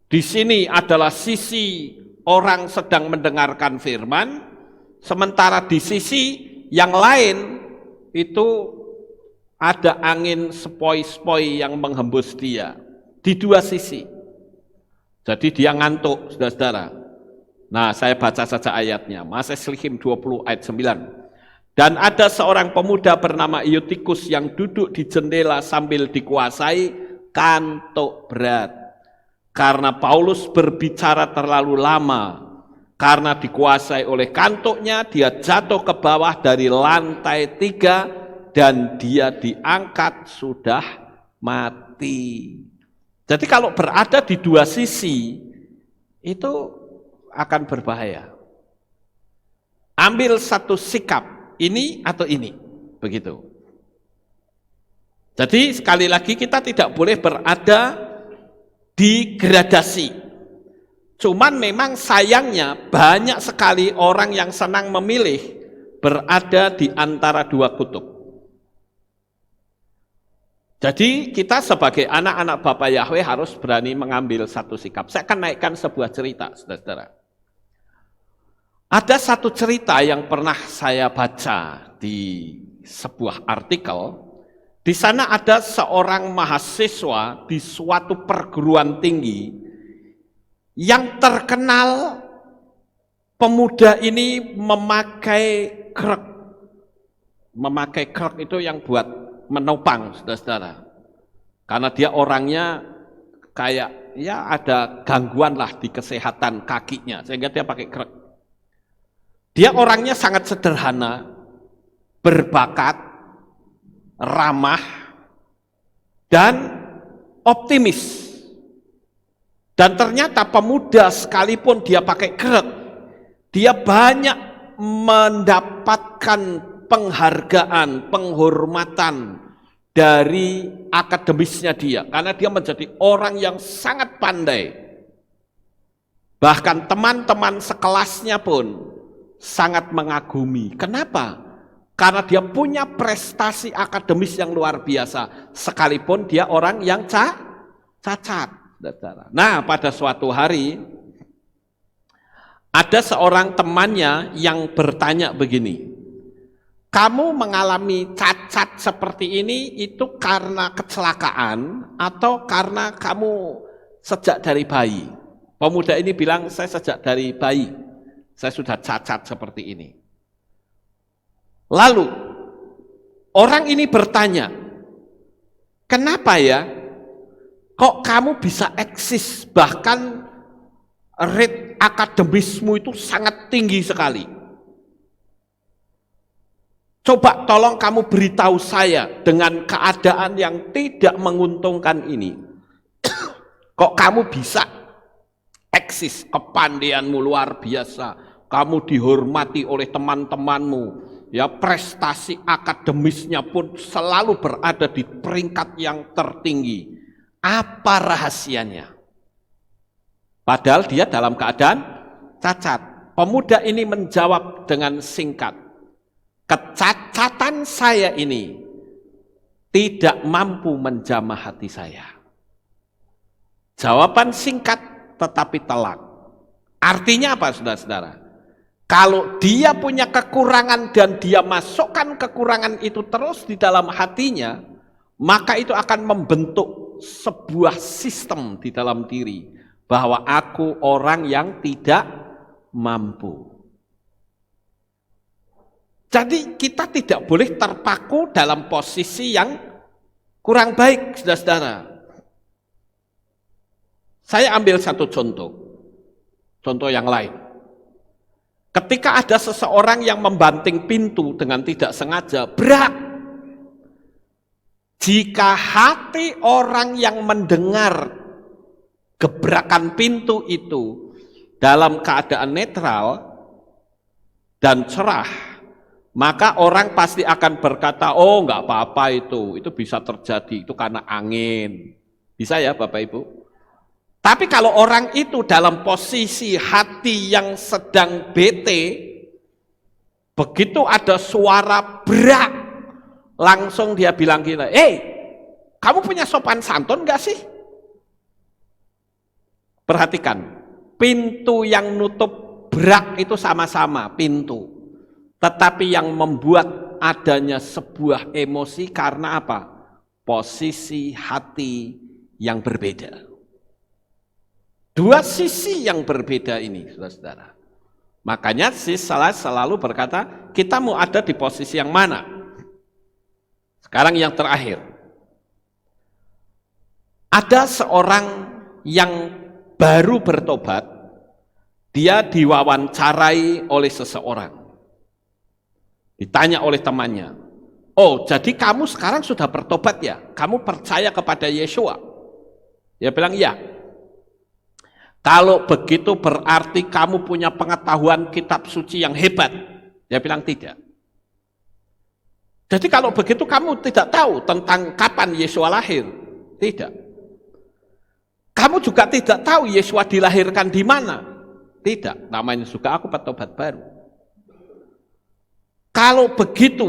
Speaker 1: Di sini adalah sisi orang sedang mendengarkan firman, sementara di sisi yang lain itu ada angin sepoi-sepoi yang menghembus dia. Di dua sisi. Jadi dia ngantuk, saudara-saudara. Nah, saya baca saja ayatnya. Maseslihim 20 ayat 9. Dan ada seorang pemuda bernama Eutikus yang duduk di jendela sambil dikuasai kantuk berat. Karena Paulus berbicara terlalu lama. Karena dikuasai oleh kantuknya, dia jatuh ke bawah dari lantai 3 dan dia diangkat sudah mati. Jadi kalau berada di dua sisi, itu akan berbahaya. Ambil satu sikap, ini atau ini, begitu. Jadi sekali lagi kita tidak boleh berada di gradasi. Cuman memang sayangnya banyak sekali orang yang senang memilih berada di antara dua kutub. Jadi kita sebagai anak-anak Bapak Yahweh harus berani mengambil satu sikap. Saya akan naikkan sebuah cerita, saudara-saudara. Ada satu cerita yang pernah saya baca di sebuah artikel. Di sana ada seorang mahasiswa di suatu perguruan tinggi yang terkenal pemuda ini memakai krek. Memakai krek itu yang buat menopang, saudara-saudara. Karena dia orangnya kayak ya ada gangguan lah di kesehatan kakinya, sehingga dia pakai krek. Dia orangnya sangat sederhana, berbakat, ramah, dan optimis. Dan ternyata pemuda sekalipun dia pakai krek, dia banyak mendapatkan penghargaan, penghormatan dari akademisnya dia, karena dia menjadi orang yang sangat pandai. Bahkan teman-teman sekelasnya pun sangat mengagumi. Kenapa? Karena dia punya prestasi akademis yang luar biasa, sekalipun dia orang yang cacat. Nah, pada suatu hari ada seorang temannya yang bertanya begini, kamu mengalami cacat seperti ini itu karena kecelakaan atau karena kamu sejak dari bayi? Pemuda ini bilang, saya sejak dari bayi, saya sudah cacat seperti ini. Lalu, orang ini bertanya, kenapa ya, kok kamu bisa eksis, bahkan rate akademismu itu sangat tinggi sekali? Coba tolong kamu beritahu saya dengan keadaan yang tidak menguntungkan ini. Kok kamu bisa eksis, kepandaianmu luar biasa, kamu dihormati oleh teman-temanmu, ya prestasi akademisnya pun selalu berada di peringkat yang tertinggi. Apa rahasianya? Padahal dia dalam keadaan cacat. Pemuda ini menjawab dengan singkat, kecacatan saya ini tidak mampu menjamah hati saya. Jawaban singkat tetapi telak. Artinya apa, saudara-saudara? Kalau dia punya kekurangan dan dia masukkan kekurangan itu terus di dalam hatinya, maka itu akan membentuk sebuah sistem di dalam diri bahwa aku orang yang tidak mampu. Jadi kita tidak boleh terpaku dalam posisi yang kurang baik, saudara-saudara. Saya ambil satu contoh yang lain. Ketika ada seseorang yang membanting pintu dengan tidak sengaja, berat. Jika hati orang yang mendengar gebrakan pintu itu dalam keadaan netral dan cerah, maka orang pasti akan berkata, oh enggak apa-apa itu bisa terjadi, itu karena angin. Bisa ya Bapak Ibu? Tapi kalau orang itu dalam posisi hati yang sedang bete, begitu ada suara berak, langsung dia bilang gini, kamu punya sopan santun enggak sih? Perhatikan, pintu yang nutup berak itu sama-sama pintu. Tetapi yang membuat adanya sebuah emosi karena apa? Posisi hati yang berbeda. Dua sisi yang berbeda ini, saudara-saudara. Makanya selalu berkata, kita mau ada di posisi yang mana? Sekarang yang terakhir. Ada seorang yang baru bertobat, dia diwawancarai oleh seseorang. Ditanya oleh temannya, oh jadi kamu sekarang sudah bertobat ya? Kamu percaya kepada Yeshua? Dia bilang ya. Kalau begitu berarti kamu punya pengetahuan kitab suci yang hebat. Dia bilang tidak. Jadi kalau begitu kamu tidak tahu tentang kapan Yeshua lahir? Tidak. Kamu juga tidak tahu Yeshua dilahirkan di mana? Tidak. Namanya juga aku bertobat baru. Kalau begitu,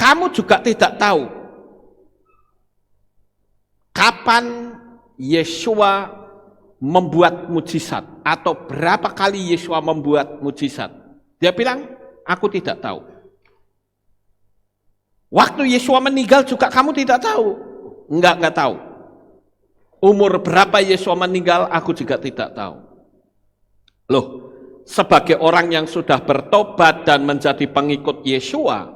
Speaker 1: kamu juga tidak tahu kapan Yeshua membuat mujizat atau berapa kali Yeshua membuat mujizat. Dia bilang, aku tidak tahu. Waktu Yeshua meninggal juga kamu tidak tahu. Enggak tahu. Umur berapa Yeshua meninggal, aku juga tidak tahu. Loh, sebagai orang yang sudah bertobat dan menjadi pengikut Yeshua,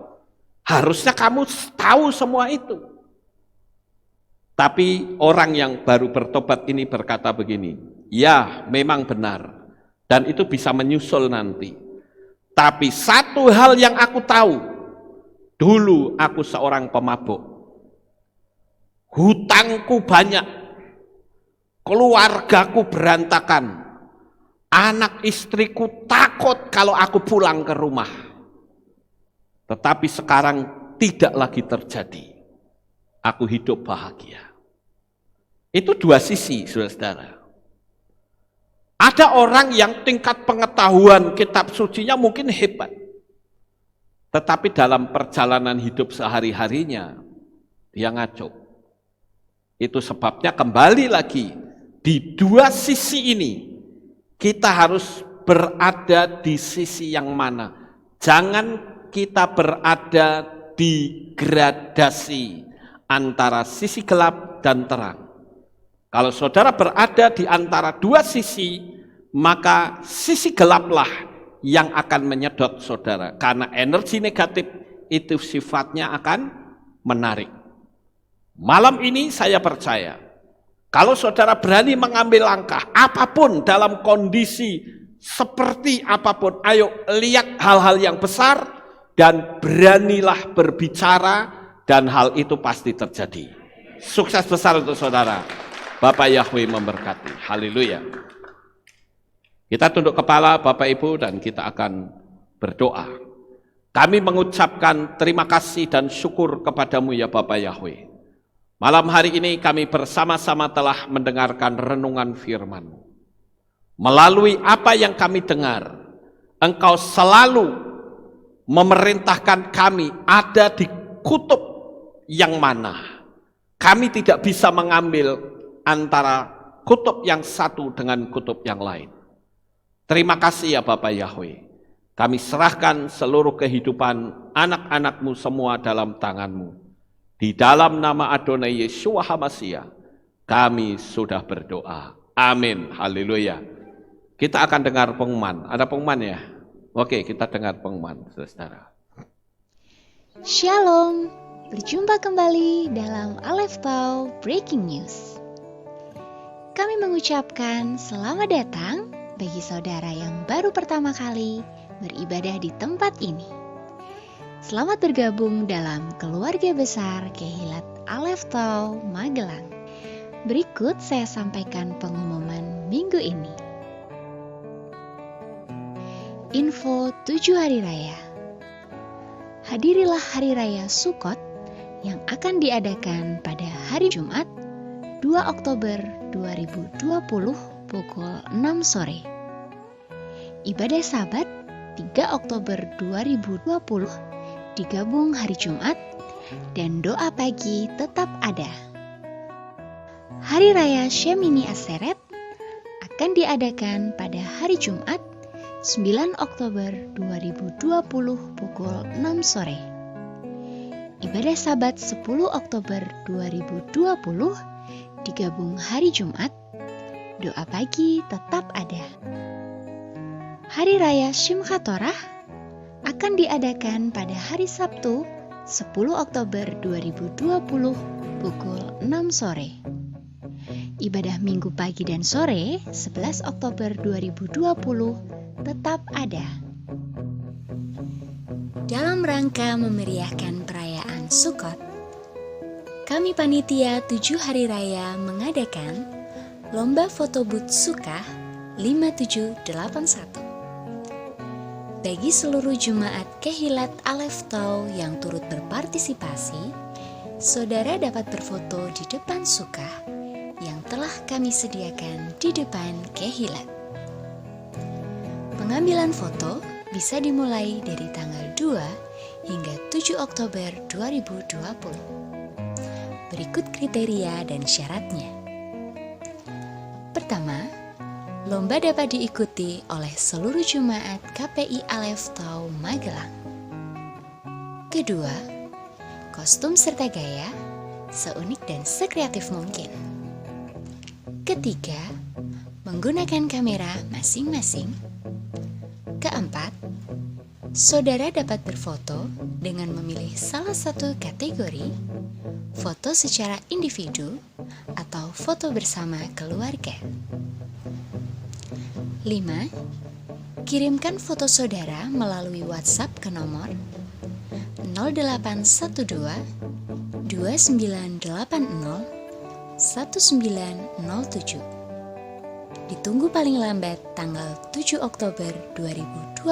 Speaker 1: harusnya kamu tahu semua itu. Tapi orang yang baru bertobat ini berkata begini, ya memang benar, dan itu bisa menyusul nanti. Tapi satu hal yang aku tahu, dulu aku seorang pemabuk. Hutangku banyak, keluargaku berantakan, anak istriku takut kalau aku pulang ke rumah. Tetapi sekarang tidak lagi terjadi. Aku hidup bahagia. Itu dua sisi, saudara-saudara. Ada orang yang tingkat pengetahuan kitab sucinya mungkin hebat. Tetapi dalam perjalanan hidup sehari-harinya, dia ngaco. Itu sebabnya kembali lagi, di dua sisi ini, kita harus berada di sisi yang mana. Jangan kita berada di gradasi antara sisi gelap dan terang. Kalau saudara berada di antara dua sisi, maka sisi gelaplah yang akan menyedot saudara. Karena energi negatif itu sifatnya akan menarik. Malam ini saya percaya, kalau saudara berani mengambil langkah, apapun dalam kondisi seperti apapun, ayo lihat hal-hal yang besar dan beranilah berbicara dan hal itu pasti terjadi. Sukses besar untuk saudara. Bapak Yahweh memberkati. Haleluya. Kita tunduk kepala Bapak Ibu dan kita akan berdoa. Kami mengucapkan terima kasih dan syukur kepadamu ya Bapa Yahweh. Malam hari ini kami bersama-sama telah mendengarkan renungan firman-Mu. Melalui apa yang kami dengar, Engkau selalu memerintahkan kami ada di kutub yang mana. Kami tidak bisa mengambil antara kutub yang satu dengan kutub yang lain. Terima kasih ya Bapak Yahweh. Kami serahkan seluruh kehidupan anak-anak-Mu semua dalam tangan-Mu. Di dalam nama Adonai Yeshua HaMashiach, kami sudah berdoa. Amin. Haleluya. Kita akan dengar pengumuman. Ada pengumuman ya? Oke, kita dengar pengumuman, saudara.
Speaker 2: Shalom, berjumpa kembali dalam Aleph Tau Breaking News. Kami mengucapkan selamat datang bagi saudara yang baru pertama kali beribadah di tempat ini. Selamat bergabung dalam keluarga besar Kehilat Aleph Tau Magelang. Berikut saya sampaikan pengumuman minggu ini. Info 7 Hari Raya. Hadirilah Hari Raya Sukot yang akan diadakan pada hari Jumat 2 Oktober 2020 pukul 6 sore. Ibadah Sabat 3 Oktober 2020 digabung hari Jumat dan doa pagi tetap ada. Hari Raya Shemini Atseret akan diadakan pada hari Jumat 9 Oktober 2020 pukul 6 sore. Ibadah Sabat 10 Oktober 2020 digabung hari Jumat, doa pagi tetap ada. Hari Raya Shimchat Torah akan diadakan pada hari Sabtu 10 Oktober 2020 pukul 6 sore. Ibadah Minggu pagi dan sore 11 Oktober 2020 tetap ada. Dalam rangka memeriahkan perayaan Sukot, kami panitia 7 Hari Raya mengadakan Lomba Foto Booth Sukkah 5781. Bagi seluruh jemaat Kehilat Aleph Tau yang turut berpartisipasi, saudara dapat berfoto di depan sukkah yang telah kami sediakan di depan Kehilat. Pengambilan foto bisa dimulai dari tanggal 2 hingga 7 Oktober 2020. Berikut kriteria dan syaratnya. Pertama, lomba dapat diikuti oleh seluruh jemaat KPI Aleph Tau Magelang. Kedua, kostum serta gaya seunik dan sekreatif mungkin. Ketiga, menggunakan kamera masing-masing. Keempat, saudara dapat berfoto dengan memilih salah satu kategori, foto secara individu atau foto bersama keluarga. 5. Kirimkan foto saudara melalui WhatsApp ke nomor 0812 2980 1907. Ditunggu paling lambat tanggal 7 Oktober 2020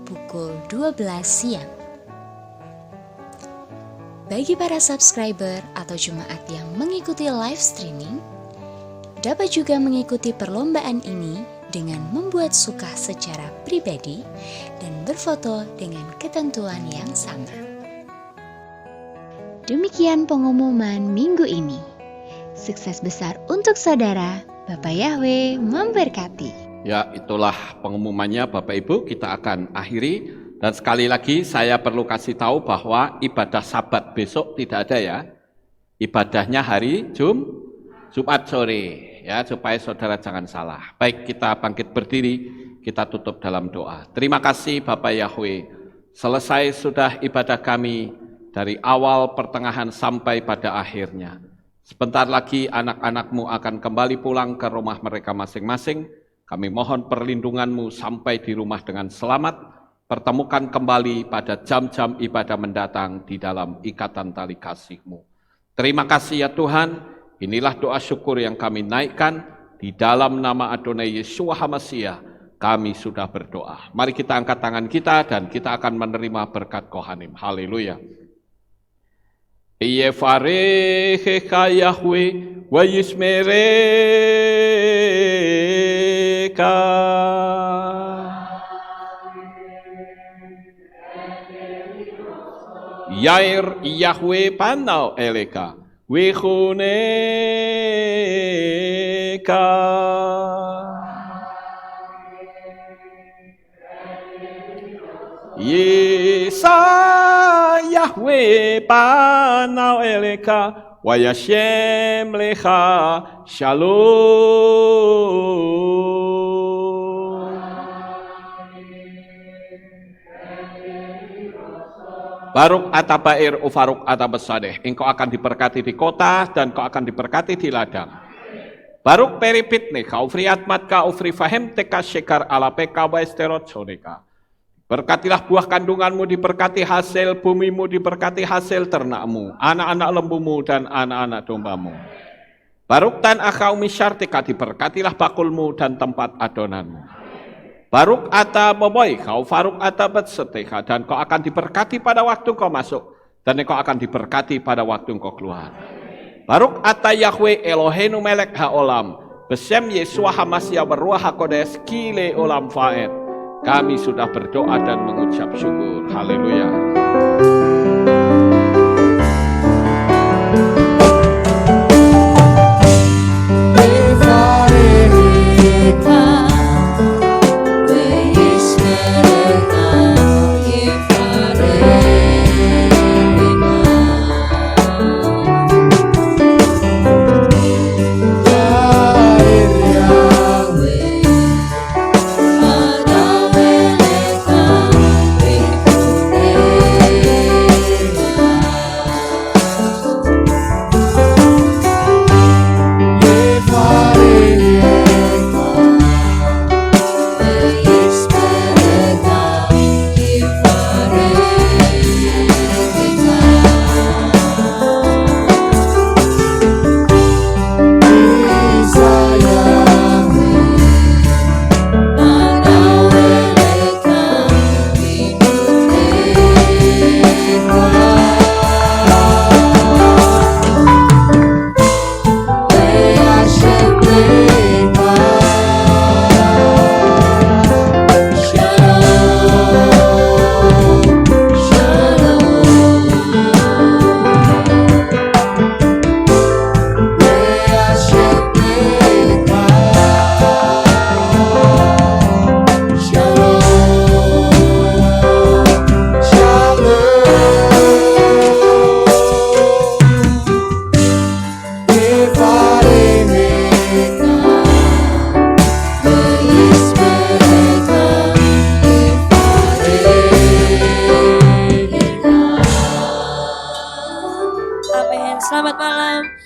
Speaker 2: pukul 12 siang. Bagi para subscriber atau jemaat yang mengikuti live streaming, dapat juga mengikuti perlombaan ini dengan membuat sukkah secara pribadi dan berfoto dengan ketentuan yang sama. Demikian pengumuman minggu ini. Sukses besar untuk saudara. Bapak Yahweh memberkati.
Speaker 1: Ya, itulah pengumumannya Bapak Ibu, kita akan akhiri. Dan sekali lagi saya perlu kasih tahu bahwa ibadah Sabat besok tidak ada ya. Ibadahnya hari Jumat sore. Ya, supaya saudara jangan salah. Baik, kita bangkit berdiri, kita tutup dalam doa. Terima kasih Bapak Yahweh. Selesai sudah ibadah kami dari awal, pertengahan sampai pada akhirnya. Sebentar lagi anak-anak-Mu akan kembali pulang ke rumah mereka masing-masing. Kami mohon perlindungan-Mu sampai di rumah dengan selamat. Pertemukan kembali pada jam-jam ibadah mendatang di dalam ikatan tali kasih-Mu. Terima kasih ya Tuhan. Inilah doa syukur yang kami naikkan di dalam nama Adonai Yeshua HaMashiach. Kami sudah berdoa. Mari kita angkat tangan kita dan kita akan menerima berkat Kohanim. Haleluya. Yevarechecha Yahweh wa yismereka. Yair Yahweh panau eleka wechoneka. Yesa Yahweh panau eleka wa yashem lecha shalom. Baruk atabair ufaruk atabasadeh. Engkau akan diberkati di kota dan kau akan diberkati di ladang. Baruk peripitne kau friat matka ufri fahem teka shekar ala peka wa esterot soneka. Berkatilah buah kandunganmu, diberkati hasil bumimu, diberkati hasil ternakmu, anak-anak lembumu dan anak-anak dombamu. Baruk tan akau misyartika, diberkatilah bakulmu dan tempat adonanmu. Baruk ata boboy, kau faruk ata betseteka, dan kau akan diberkati pada waktu kau masuk, dan kau akan diberkati pada waktu kau keluar. Baruk ata Yahweh Eloheinu melek haolam, besem Yesua hamasya berruah hakodes kile olam faed. Kami sudah berdoa dan mengucap syukur. Haleluya.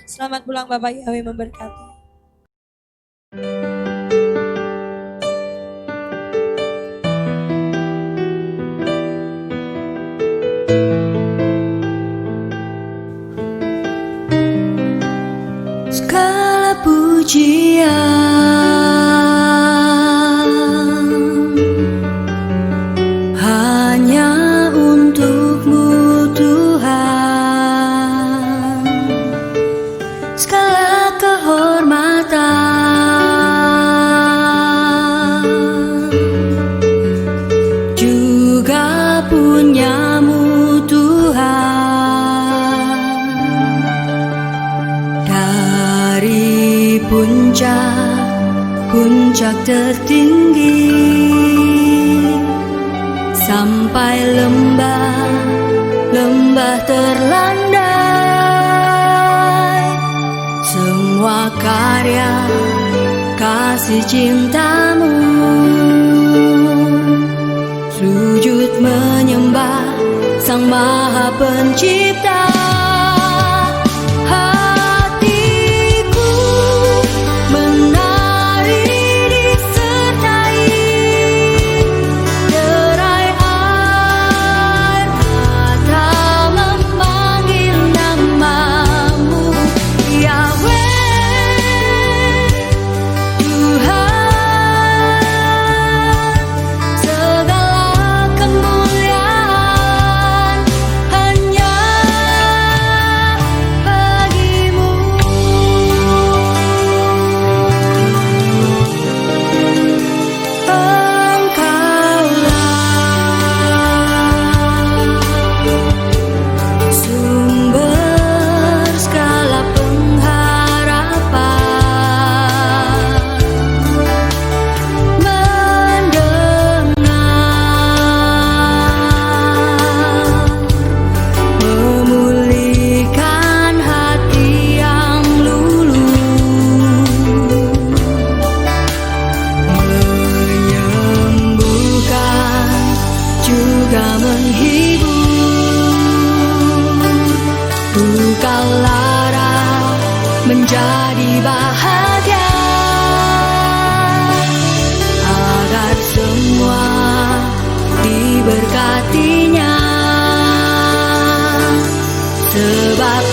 Speaker 3: Selamat pulang Bapak, Yahweh memberkati.
Speaker 4: Segala pujian hanya untuk-Mu Tuhan, segala kehormatan juga punya-Mu Tuhan. Dari puncak tertinggi sampai lembah terlandai, semua karya kasih cinta-Mu, sujud menyembah Sang Maha Pencipta. lara menjadi bahagia, agar semua diberkatinya, sebab